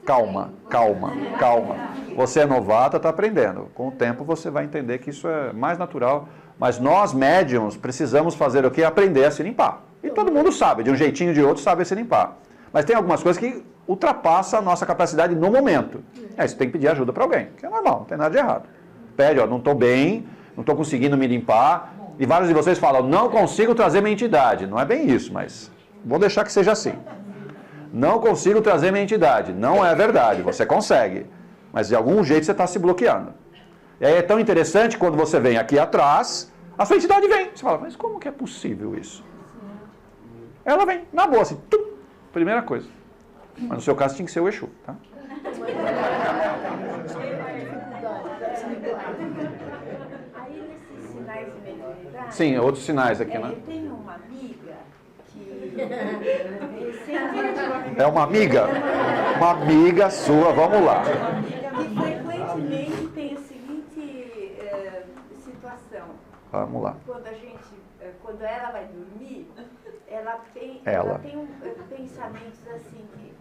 Calma, calma, calma. Você é novata, está aprendendo. Com o tempo você vai entender que isso é mais natural. Mas nós, médiums, precisamos fazer o quê? Aprender a se limpar. E todo mundo sabe, de um jeitinho ou de outro, sabe se limpar. Mas tem algumas coisas que ultrapassam a nossa capacidade no momento. Aí você tem que pedir ajuda para alguém, que é normal, não tem nada de errado. Pede, ó, não estou bem, não estou conseguindo me limpar. E vários de vocês falam, não consigo trazer minha entidade. Não é bem isso, mas vou deixar que seja assim. Não consigo trazer minha entidade. Não é verdade, você consegue. Mas de algum jeito você está se bloqueando. E aí é tão interessante quando você vem aqui atrás, a sua entidade vem. Você fala, mas como que é possível isso? Ela vem, na boa, assim, tum, primeira coisa. Mas no seu caso tinha que ser o Exu, tá? Aí nesses sinais de mediunidade... Sim, outros sinais aqui, né? Eu tenho uma amiga que... É uma amiga? Uma amiga sua, vamos lá. Que frequentemente tem a seguinte situação. Vamos lá. Quando ela vai dormir, ela tem pensamentos assim que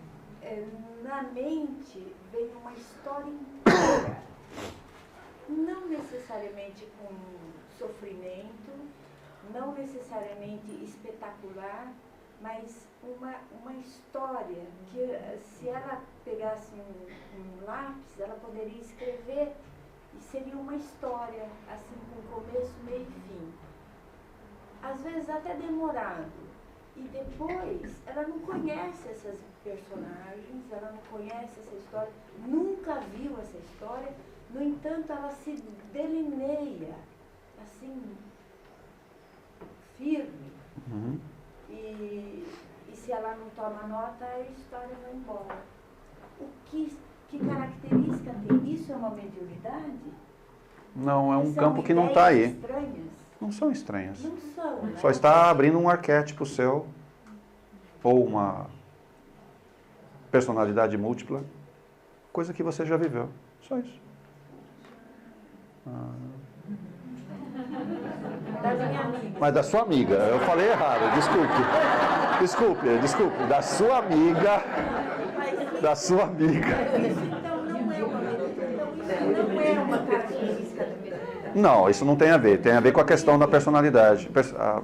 na mente vem uma história inteira. Não necessariamente com sofrimento, não necessariamente espetacular, mas uma história que se ela pegasse um lápis, ela poderia escrever e seria uma história, assim, com começo, meio e fim. Às vezes até demorado. E depois, ela não conhece essas personagens, ela não conhece essa história, nunca viu essa história, no entanto, ela se delineia, assim, firme. Uhum. E se ela não toma nota, a história vai embora. Que característica tem? Isso é uma mediunidade? Não, é um São campo que não está aí. Estranhas? Não são estranhas. Não são, né? Só está abrindo um arquétipo seu, ou uma personalidade múltipla, coisa que você já viveu. Só isso. Da minha amiga. Mas da sua amiga, eu falei errado, desculpe, da sua amiga, da sua amiga. Isso então não é uma característica da mediunidade. Não, isso não tem a ver com a questão da personalidade.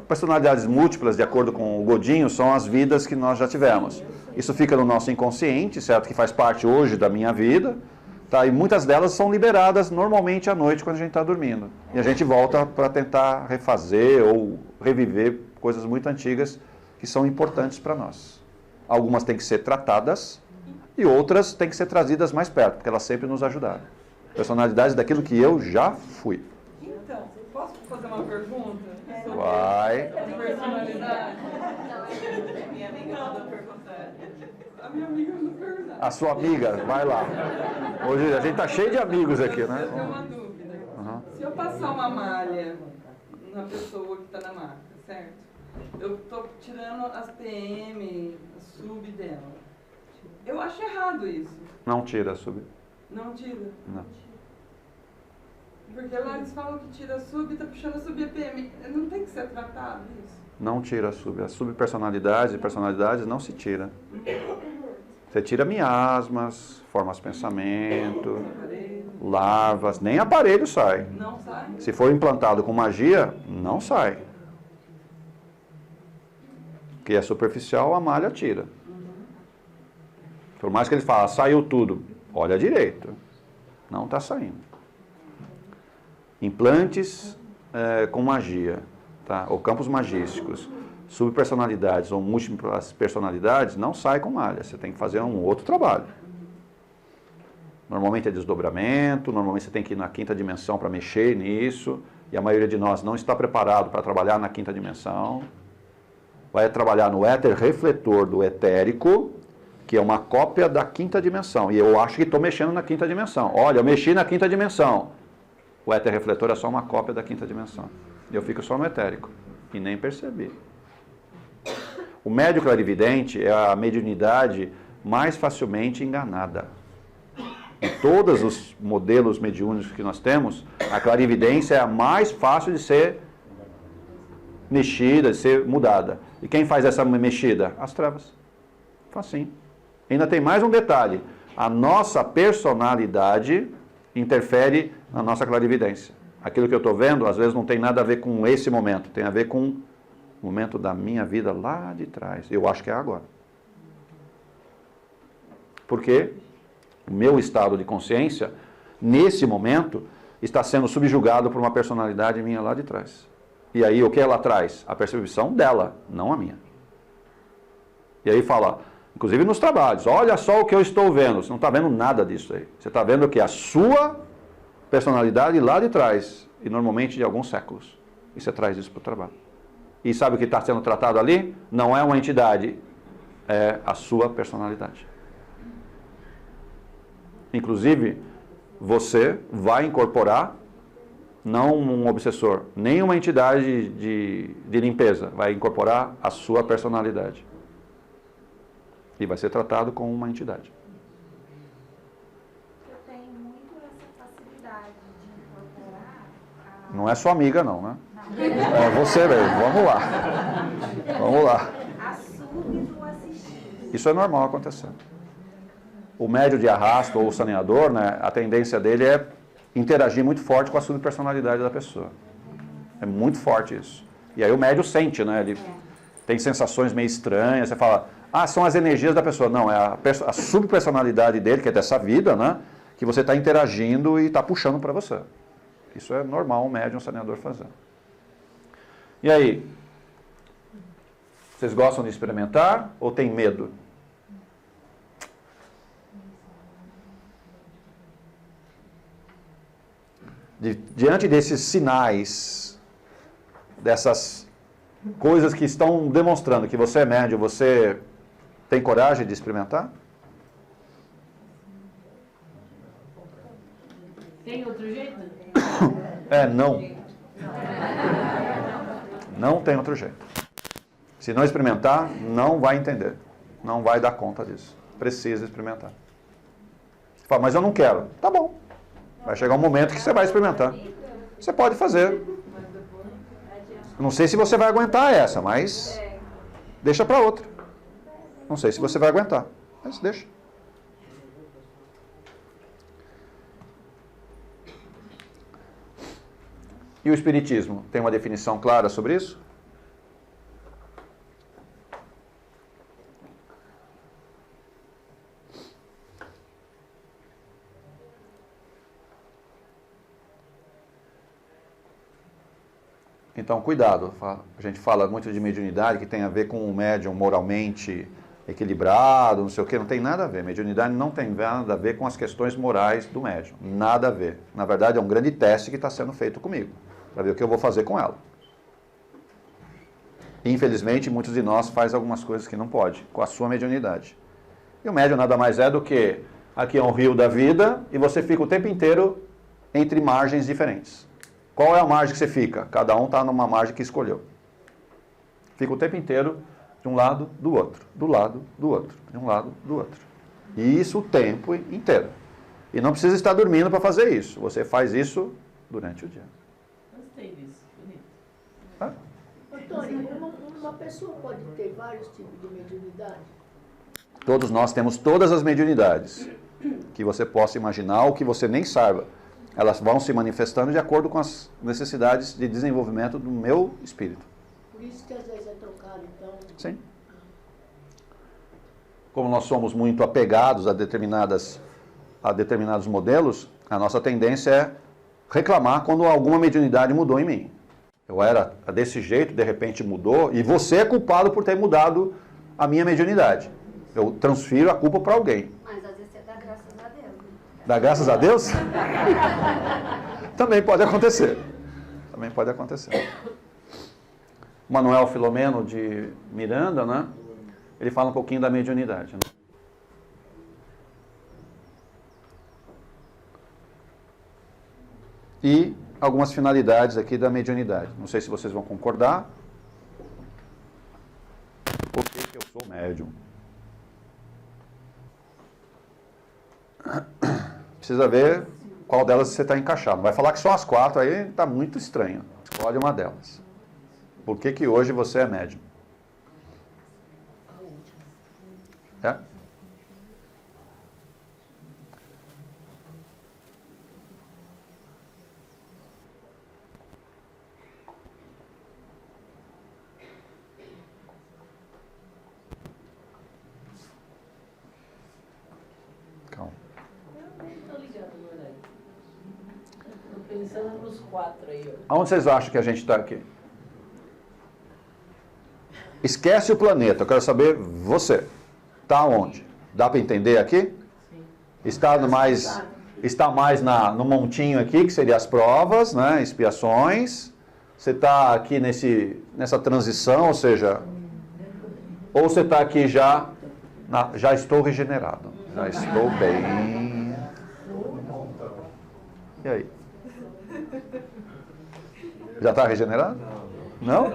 Personalidades múltiplas, de acordo com o Godinho, são as vidas que nós já tivemos. Isso fica no nosso inconsciente, certo? Que faz parte hoje da minha vida. Tá, e muitas delas são liberadas normalmente à noite quando a gente está dormindo. E a gente volta para tentar refazer ou reviver coisas muito antigas que são importantes para nós. Algumas têm que ser tratadas e outras têm que ser trazidas mais perto, porque elas sempre nos ajudaram. Personalidades daquilo que eu já fui. Então, posso fazer uma pergunta? Vai. Personalidade? Minha amiga mandou perguntar. A minha amiga mandou perguntar. A sua amiga, vai lá. Hoje a gente está cheio de amigos aqui, né? Eu tenho uma dúvida. Se eu passar uma malha na pessoa que está na maca, certo? Eu estou tirando as PM, a sub dela. Eu acho errado isso. Não tira a sub. Não tira? Não. Porque lá eles falam que tira a sub e está puxando a sub e a PM. Não tem que ser tratado isso? Não tira a sub. As subpersonalidades e personalidades não se tira. Você tira miasmas, formas de pensamento, larvas, nem aparelho sai. Não sai? Se for implantado com magia, não sai. Porque é superficial, a malha tira. Por mais que ele fale, saiu tudo, olha direito. Não está saindo. Implantes com magia, tá? Ou campos magísticos, subpersonalidades ou múltiplas personalidades, não sai com malha. Você tem que fazer um outro trabalho. Normalmente é desdobramento, normalmente você tem que ir na quinta dimensão para mexer nisso, e a maioria de nós não está preparado para trabalhar na quinta dimensão. Vai trabalhar no éter refletor do etérico, que é uma cópia da quinta dimensão. E eu acho que estou mexendo na quinta dimensão. Olha, eu mexi na quinta dimensão. O éter refletor é só uma cópia da quinta dimensão. E eu fico só no etérico. E nem percebi. O médium clarividente é a mediunidade mais facilmente enganada. Em todos os modelos mediúnicos que nós temos, a clarividência é a mais fácil de ser mexida, de ser mudada. E quem faz essa mexida? As trevas. Facinho. Ainda tem mais um detalhe. A nossa personalidade interfere na nossa clarividência. Aquilo que eu estou vendo, às vezes, não tem nada a ver com esse momento. Tem a ver com o momento da minha vida lá de trás. Eu acho que é agora. Por quê? O meu estado de consciência, nesse momento, está sendo subjugado por uma personalidade minha lá de trás. E aí, o que ela traz? A percepção dela, não a minha. E aí fala, inclusive nos trabalhos, olha só o que eu estou vendo. Você não está vendo nada disso aí. Você está vendo o que? A sua personalidade lá de trás. E normalmente de alguns séculos. E você traz isso para o trabalho. E sabe o que está sendo tratado ali? Não é uma entidade, é a sua personalidade. Inclusive, você vai incorporar, não um obsessor, nem uma entidade de limpeza, vai incorporar a sua personalidade. E vai ser tratado como uma entidade. Eu tenho muito essa facilidade de incorporar a... Não é sua amiga não, né? Não. É você mesmo, vamos lá. Vamos lá. A sub do assistido. Isso é normal acontecer. O médio de arrasto ou o saneador, né, a tendência dele é interagir muito forte com a subpersonalidade da pessoa. É muito forte isso. E aí o médio sente, né? Ele tem sensações meio estranhas. Você fala, são as energias da pessoa. Não, é a subpersonalidade dele, que é dessa vida, né? Que você está interagindo e está puxando para você. Isso é normal um médium, um saneador fazer. E aí? Vocês gostam de experimentar ou tem medo? Diante desses sinais, dessas coisas que estão demonstrando que você é médium, você tem coragem de experimentar? Tem outro jeito? Não. Não tem outro jeito. Se não experimentar, não vai entender. Não vai dar conta disso. Precisa experimentar. Você fala, mas eu não quero. Tá bom. Vai chegar um momento que você vai experimentar. Você pode fazer. Não sei se você vai aguentar essa, mas deixa para outra. Não sei se você vai aguentar, mas deixa. E o Espiritismo tem uma definição clara sobre isso? Então, cuidado. A gente fala muito de mediunidade, que tem a ver com um médium moralmente equilibrado, não sei o quê. Não tem nada a ver. Mediunidade não tem nada a ver com as questões morais do médium. Nada a ver. Na verdade, é um grande teste que está sendo feito comigo, para ver o que eu vou fazer com ela. Infelizmente, muitos de nós fazem algumas coisas que não pode, com a sua mediunidade. E o médium nada mais é do que, aqui é um rio da vida, e você fica o tempo inteiro entre margens diferentes. Qual é a margem que você fica? Cada um está numa margem que escolheu. Fica o tempo inteiro de um lado, do outro, do lado, do outro, de um lado, do outro. E isso o tempo inteiro. E não precisa estar dormindo para fazer isso. Você faz isso durante o dia. Gostei disso, bonito. Antônio, uma pessoa pode ter vários tipos de mediunidade? Todos nós temos todas as mediunidades que você possa imaginar ou que você nem saiba. Elas vão se manifestando de acordo com as necessidades de desenvolvimento do meu espírito. Por isso que às vezes é trocado, então... Sim. Como nós somos muito apegados a determinados modelos, a nossa tendência é reclamar quando alguma mediunidade mudou em mim. Eu era desse jeito, de repente mudou, e você é culpado por ter mudado a minha mediunidade. Eu transfiro a culpa para alguém. Mas às vezes você dá graças a Deus. Dá graças a Deus? Também pode acontecer. Também pode acontecer. Manuel Filomeno de Miranda, né? Ele fala um pouquinho da mediunidade. Né? E algumas finalidades aqui da mediunidade. Não sei se vocês vão concordar. Por que eu sou médium? Precisa ver qual delas você está encaixado. Vai falar que só as 4, aí está muito estranho. Escolhe uma delas. Por que hoje você é médium? É? Calma. Eu nem estou ligado no horário. Estou pensando nos 4 aí. Ó. Aonde vocês acham que a gente está aqui? Esquece o planeta, eu quero saber você. Está onde? Dá para entender aqui? Sim. Está mais no montinho aqui, que seria as provas, né? Expiações. Você está aqui nessa transição, ou seja, ou você está aqui já estou regenerado. Já estou bem. E aí? Já está regenerado? Não?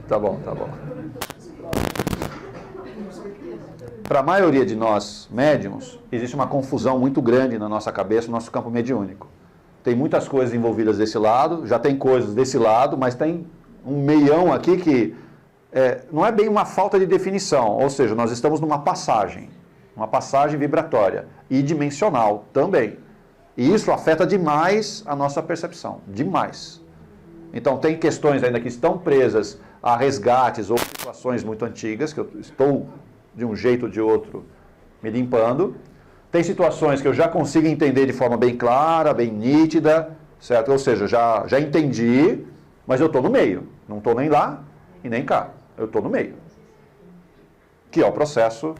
Tá bom, tá bom. Para a maioria de nós médiums, existe uma confusão muito grande na nossa cabeça, no nosso campo mediúnico. Tem muitas coisas envolvidas desse lado, já tem coisas desse lado, mas tem um meião aqui que não é bem uma falta de definição, ou seja, nós estamos numa passagem vibratória e dimensional também. E isso afeta demais a nossa percepção, demais. Então, tem questões ainda que estão presas a resgates ou situações muito antigas, que eu estou, de um jeito ou de outro, me limpando. Tem situações que eu já consigo entender de forma bem clara, bem nítida, certo? Ou seja, já entendi, mas eu estou no meio. Não estou nem lá e nem cá. Eu estou no meio. Que é o processo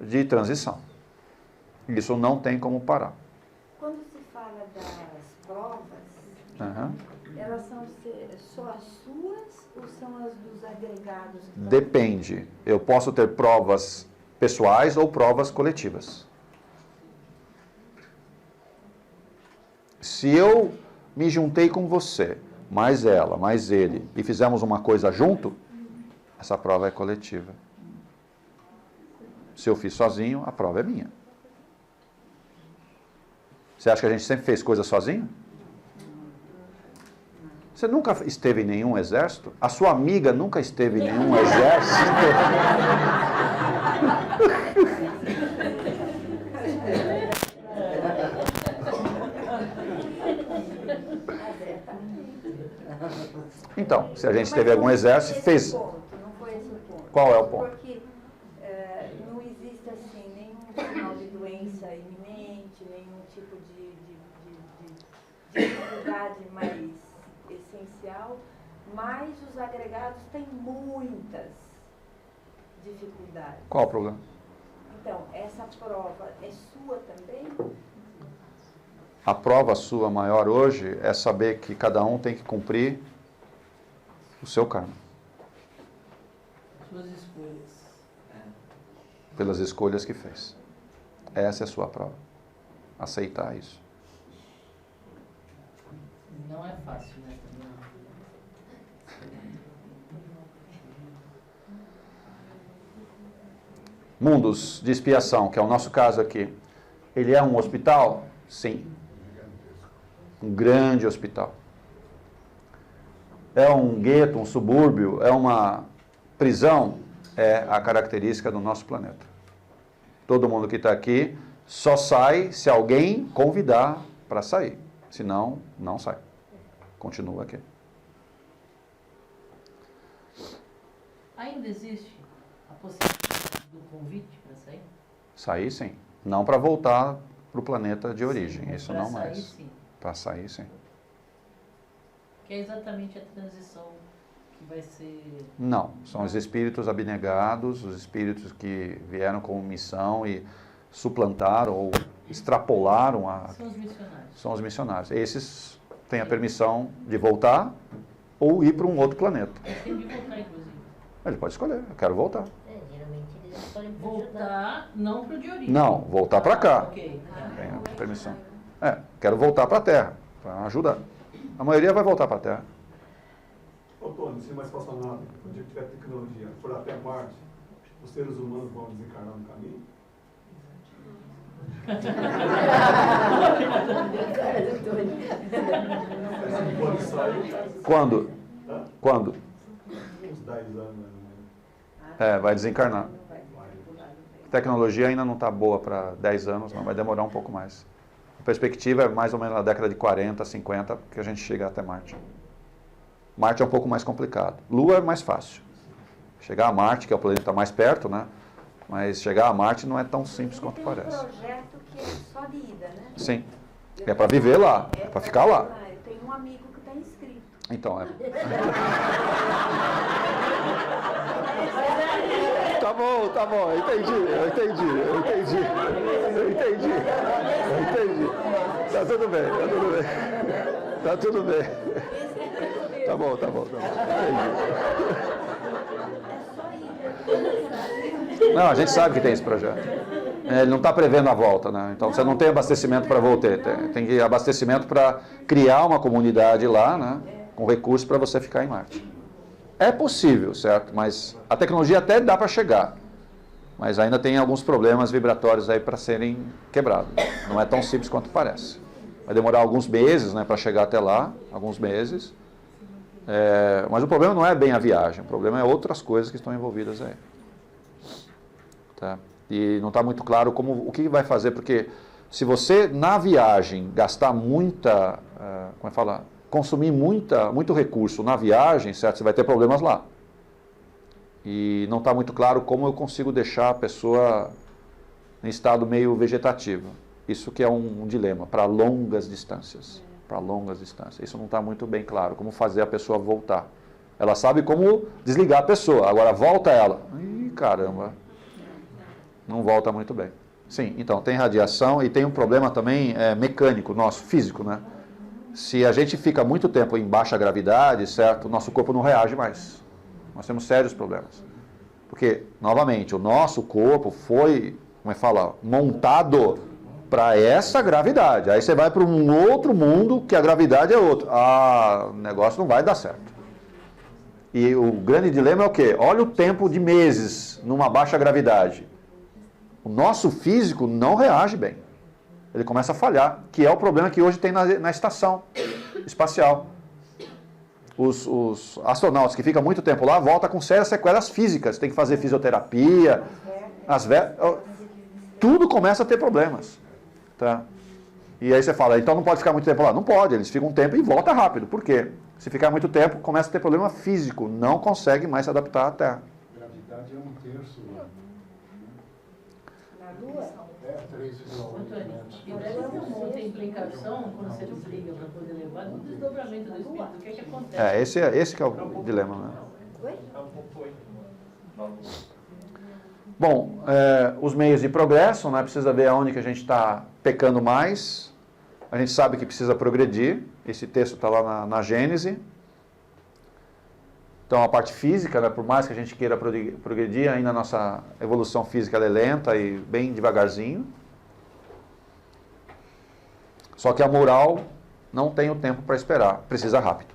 de transição. Isso não tem como parar. Quando se fala das provas, elas são só as suas ou são as dos agregados? Depende. Eu posso ter provas pessoais ou provas coletivas. Se eu me juntei com você, mais ela, mais ele, e fizemos uma coisa junto, essa prova é coletiva. Se eu fiz sozinho, a prova é minha. Você acha que a gente sempre fez coisa sozinho? Você nunca esteve em nenhum exército? A sua amiga nunca esteve em nenhum exército? Então, se a gente teve algum exército, fez... Não foi esse o ponto. Qual é o ponto? Porque não existe assim nenhum sinal de doença iminente, nenhum tipo de dificuldade mais essencial, mas os agregados têm muitas dificuldades. Qual o problema? Então, essa prova é sua também? A prova sua maior hoje é saber que cada um tem que cumprir o seu karma. Suas escolhas. Pelas escolhas que fez. Essa é a sua prova. Aceitar isso. Não é fácil, né? Mundos de expiação, que é o nosso caso aqui. Ele é um hospital? Sim. Um grande hospital. É um gueto, um subúrbio, é uma prisão? É a característica do nosso planeta. Todo mundo que está aqui só sai se alguém convidar para sair. Senão, não sai. Continua aqui. Ainda existe a possibilidade do convite para sair? Sair, sim. Não para voltar para o planeta de origem. Isso não mais. Sim. Para sair, sim. Que é exatamente a transição que vai ser... Não. São os espíritos abnegados, os espíritos que vieram com missão e suplantaram ou extrapolaram São os missionários. São os missionários. Esses têm a permissão de voltar ou ir para um outro planeta. Tem de voltar, inclusive. Ele pode escolher, eu quero voltar. Geralmente eles escolhem voltar, não para o de origem. Não, voltar para cá. Ok. Tem a permissão. Quero voltar para a Terra, para ajudar. A maioria vai voltar para a Terra. Ô Tony, se mais passa nada, o dia que tiver tecnologia, for até Marte, os seres humanos vão desencarnar no caminho? Quando sai, Quando? Quando? uns 10 anos. Vai desencarnar. A tecnologia ainda não está boa para 10 anos, não, vai demorar um pouco mais. A perspectiva é mais ou menos na década de 40, 50, que a gente chega até Marte. Marte é um pouco mais complicado. Lua é mais fácil. Chegar a Marte, que é o planeta mais perto, né? Mas chegar a Marte não é tão simples quanto parece. Tem um projeto que é só de ida, né? Sim. É para viver lá, é para ficar lá. Eu tenho um amigo que está inscrito. Então, Tá bom, eu entendi. Tá tudo bem. Tá bom. Entendi. Não, a gente sabe que tem esse projeto. Ele não está prevendo a volta, né? Então você não tem abastecimento para voltar. Tem abastecimento para criar uma comunidade lá, né? Com recursos para você ficar em Marte. É possível, certo? Mas a tecnologia até dá para chegar. Mas ainda tem alguns problemas vibratórios aí para serem quebrados. Não é tão simples quanto parece. Vai demorar alguns meses, né, para chegar até lá, alguns meses. Mas o problema não é bem a viagem, o problema é outras coisas que estão envolvidas aí. Tá? E não está muito claro o que vai fazer, porque se você na viagem gastar muita, consumir muito recurso na viagem, certo? Você vai ter problemas lá. E não está muito claro como eu consigo deixar a pessoa em estado meio vegetativo. Isso que é um dilema para longas distâncias. Isso não está muito bem claro, como fazer a pessoa voltar. Ela sabe como desligar a pessoa, agora volta ela. Ih, caramba, não volta muito bem. Sim, então tem radiação e tem um problema também mecânico nosso, físico, né? Se a gente fica muito tempo em baixa gravidade, certo? O nosso corpo não reage mais. Nós temos sérios problemas. Porque, novamente, o nosso corpo foi, montado para essa gravidade. Aí você vai para um outro mundo que a gravidade é outra. O negócio não vai dar certo. E o grande dilema é o quê? Olha o tempo de meses numa baixa gravidade. O nosso físico não reage bem. Ele começa a falhar, que é o problema que hoje tem na estação espacial. Os astronautas que ficam muito tempo lá voltam com sérias sequelas físicas. Tem que fazer fisioterapia. Tudo começa a ter problemas. Tá? E aí você fala, então não pode ficar muito tempo lá. Não pode, eles ficam um tempo e voltam rápido. Por quê? Se ficar muito tempo, começa a ter problema físico. Não consegue mais se adaptar à Terra. A gravidade é 1/3. Na Lua? 3,8 metros. E daí tem implicação quando você desliga para poder levar do desdobramento do espírito. O que é que acontece? Esse que é o dilema, né? Oi? Bom, os meios de progresso, né? Precisa ver aonde que a gente está pecando mais. A gente sabe que precisa progredir. Esse texto está lá na Gênese. Então, a parte física, né? Por mais que a gente queira progredir, ainda a nossa evolução física ela é lenta e bem devagarzinho. Só que a moral não tem o tempo para esperar. Precisa rápido.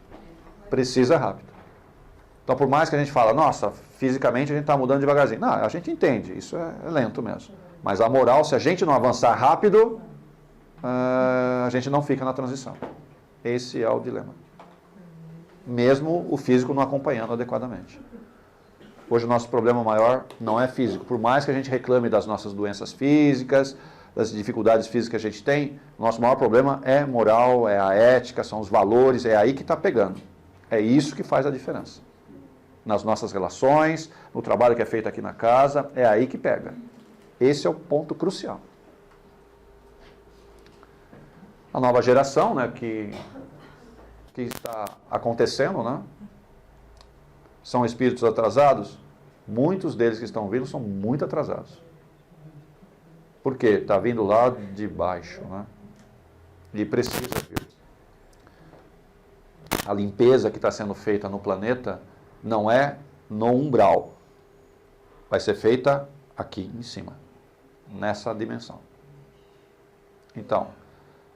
Então, por mais que a gente fala, nossa, fisicamente a gente está mudando devagarzinho. Não, a gente entende, isso é lento mesmo. Mas a moral, se a gente não avançar rápido, a gente não fica na transição. Esse é o dilema. Mesmo o físico não acompanhando adequadamente. Hoje o nosso problema maior não é físico. Por mais que a gente reclame das nossas doenças físicas, das dificuldades físicas que a gente tem, o nosso maior problema é moral, é a ética, são os valores, é aí que está pegando. É isso que faz a diferença. Nas nossas relações, no trabalho que é feito aqui na casa, é aí que pega. Esse é o ponto crucial. A nova geração, né, que está acontecendo, né, são espíritos atrasados. Muitos deles que estão vindo são muito atrasados. Por quê? Está vindo lá de baixo, né? E precisa vir. A limpeza que está sendo feita no planeta não é no umbral. Vai ser feita aqui em cima, nessa dimensão. Então,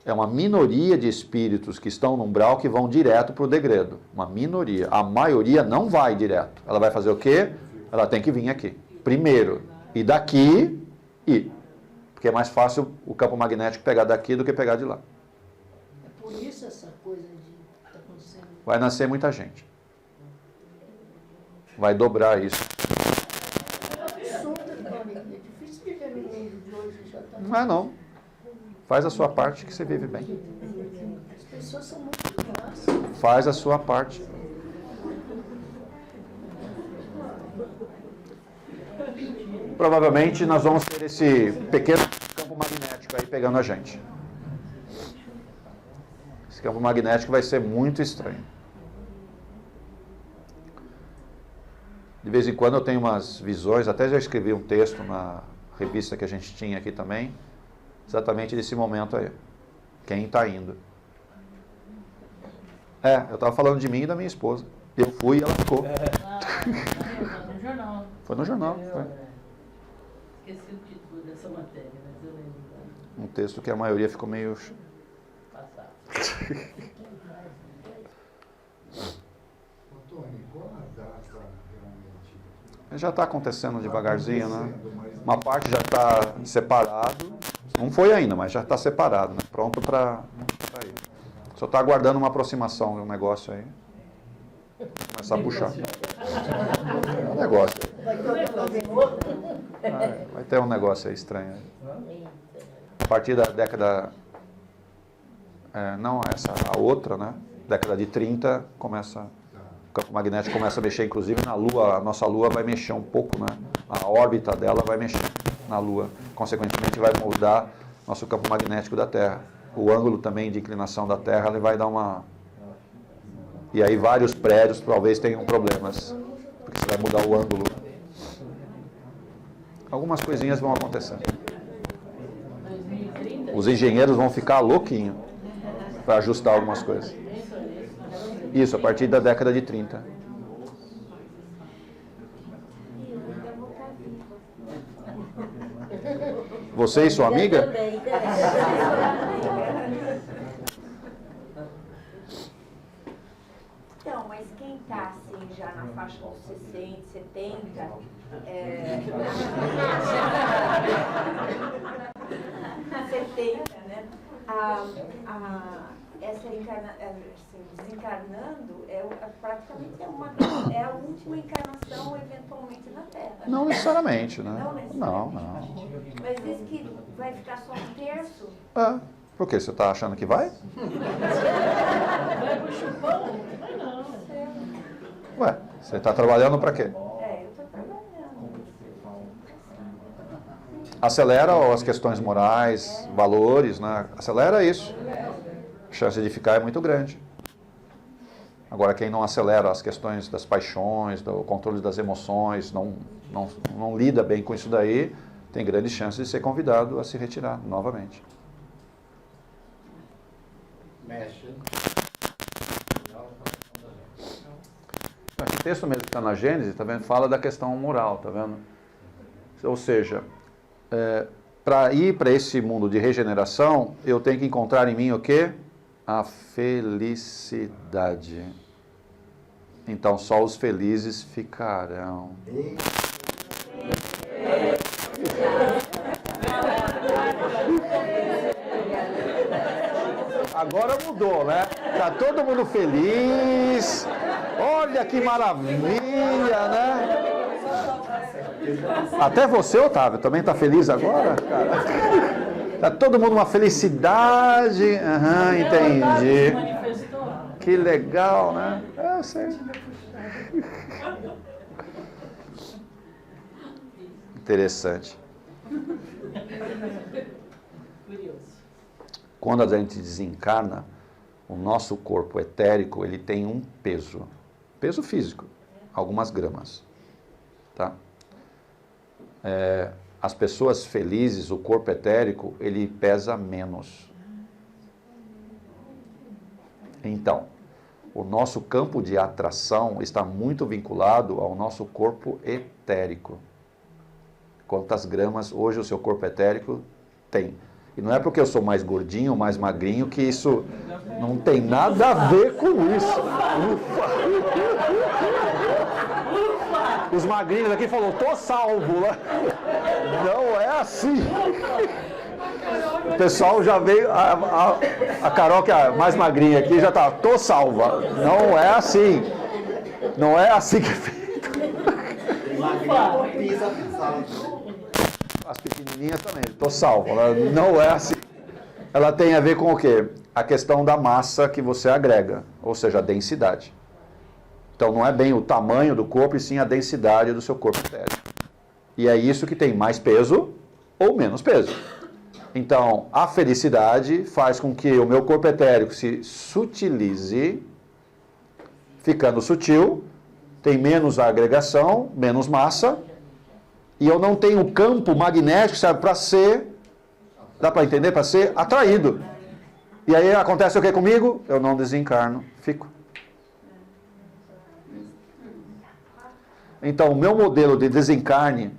é uma minoria de espíritos que estão no umbral que vão direto para o degredo. Uma minoria. A maioria não vai direto. Ela vai fazer o quê? Ela tem que vir aqui. Primeiro. E daqui, ir. Porque é mais fácil o campo magnético pegar daqui do que pegar de lá. É por isso essa coisa de tá acontecendo. Vai nascer muita gente. Vai dobrar isso. É absurdo, Tony. É difícil viver no mundo de hoje. Já tá... Não é não. Faz a sua parte que você vive bem. As pessoas são muito fáceis. Faz a sua parte. Provavelmente nós vamos ter esse pequeno campo magnético aí pegando a gente. Esse campo magnético vai ser muito estranho. De vez em quando eu tenho umas visões, até já escrevi um texto na revista que a gente tinha aqui também, exatamente desse momento aí. Quem está indo? Eu estava falando de mim e da minha esposa. Eu fui e ela ficou. No jornal. Foi no jornal. Foi. Esqueci o título dessa matéria, mas eu lembro. Um texto que a maioria ficou meio... Passado. Tony, qual a data realmente? Já está acontecendo devagarzinho, né? Uma parte já está separado. Não foi ainda, mas já está separado, né? Pronto para ir. Só está aguardando uma aproximação de um negócio aí. Começar a puxar. É um negócio. Vai ter um negócio aí estranho. A partir da década... não essa, a outra, né? Década de 30, começa... O campo magnético começa a mexer, inclusive na Lua. A nossa Lua vai mexer um pouco, né? A órbita dela vai mexer na Lua. Consequentemente, vai mudar nosso campo magnético da Terra. O ângulo também de inclinação da Terra, ele vai dar uma... E aí vários prédios talvez tenham problemas, porque você vai mudar o ângulo. Algumas coisinhas vão acontecer. Os engenheiros vão ficar louquinhos para ajustar algumas coisas. Isso, a partir da década de 30. Você e sua amiga? Então, mas quem está assim já na faixa dos 60, 70, 70, né? Essa desencarnando praticamente é a última encarnação eventualmente na Terra. Não necessariamente, né? Não necessariamente. Não. Mas diz que vai ficar só um terço. Por quê? Você está achando que vai? Vai pro chupão? Vai não. Ué, você está trabalhando para quê? Eu estou trabalhando. Acelera as questões morais, valores, né? Acelera isso. A chance de ficar é muito grande. Agora, quem não acelera as questões das paixões, do controle das emoções, não lida bem com isso daí, tem grandes chances de ser convidado a se retirar novamente. Mexe. Esse texto mesmo que está na Gênesis, tá vendo? Fala da questão moral, tá vendo? Ou seja, para ir para esse mundo de regeneração, eu tenho que encontrar em mim o quê? A felicidade. Então só os felizes ficarão. Agora mudou, né? Tá todo mundo feliz. Olha que maravilha, né? Até você, Otávio, também tá feliz agora, cara? Tá todo mundo uma felicidade. Entendi. Que legal, né? Eu sei. Interessante. Quando a gente desencarna, o nosso corpo etérico, ele tem um peso físico, algumas gramas, tá? as pessoas felizes, o corpo etérico, ele pesa menos. Então, o nosso campo de atração está muito vinculado ao nosso corpo etérico. Quantas gramas hoje o seu corpo etérico tem? E não é porque eu sou mais gordinho ou mais magrinho que isso não tem nada a ver com isso. Ufa. Os magrinhos aqui falaram, tô salvo. Não é assim. O pessoal já veio, a Carol, que é a mais magrinha aqui, já tá, tô salva. Não é assim. Não é assim que é feito. As pequenininhas também, tô salvo. Ela não é assim. Ela tem a ver com o quê? A questão da massa que você agrega, ou seja, a densidade. Então não é bem o tamanho do corpo, e sim a densidade do seu corpo etérico. E é isso que tem mais peso ou menos peso. Então, a felicidade faz com que o meu corpo etérico se sutilize, ficando sutil, tem menos agregação, menos massa, e eu não tenho campo magnético, sabe, para ser, dá para entender? Para ser atraído. E aí acontece o que comigo? Eu não desencarno, fico. Então, o meu modelo de desencarne,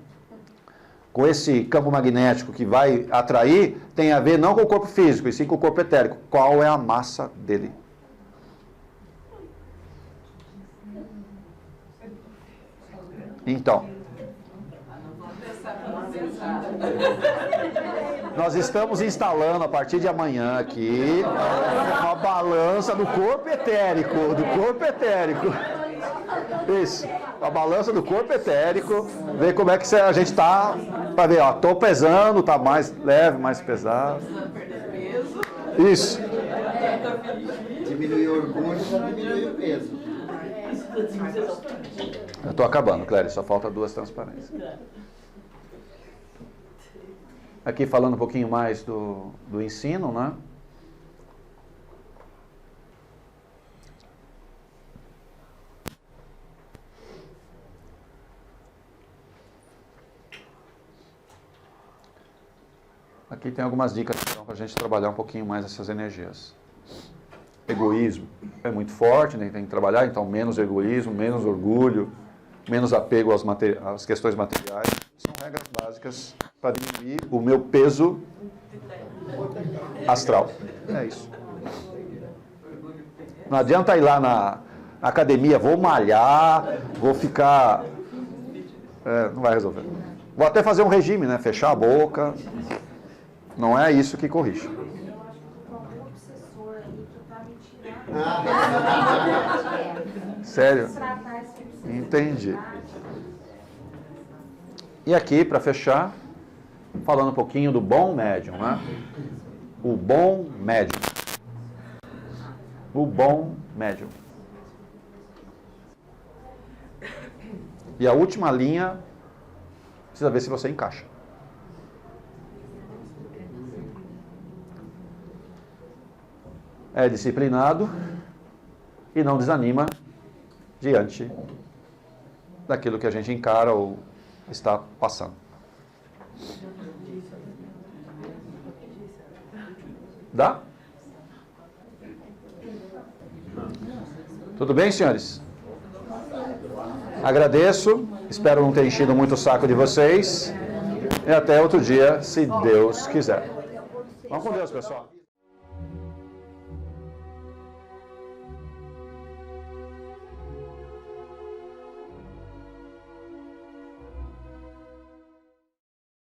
com esse campo magnético que vai atrair, tem a ver não com o corpo físico, e sim com o corpo etérico. Qual é a massa dele? Então, nós estamos instalando a partir de amanhã aqui uma balança do corpo etérico, Isso, a balança do corpo etérico, ver como é que a gente está, para ver, ó, tô pesando, tá mais leve, mais pesado. Isso. Diminuir o orgulho, diminuir o peso. Eu estou acabando, Cléria, só falta 2 transparências. Aqui falando um pouquinho mais do ensino, né? Aqui tem algumas dicas então, para a gente trabalhar um pouquinho mais essas energias. Egoísmo é muito forte, né? Tem que trabalhar, então menos egoísmo, menos orgulho, menos apego às questões materiais. São regras básicas para diminuir o meu peso astral. É isso. Não adianta ir lá na academia, vou malhar, vou ficar... não vai resolver. Vou até fazer um regime, né? Fechar a boca. Não é isso que corrige. Sério? Entendi. E aqui, para fechar, falando um pouquinho do bom médium, né? O bom médium. O bom médium. E a última linha, precisa ver se você encaixa. É disciplinado e não desanima diante daquilo que a gente encara ou está passando. Dá? Tudo bem, senhores? Agradeço, espero não ter enchido muito o saco de vocês e até outro dia, se Deus quiser. Vamos com Deus, pessoal.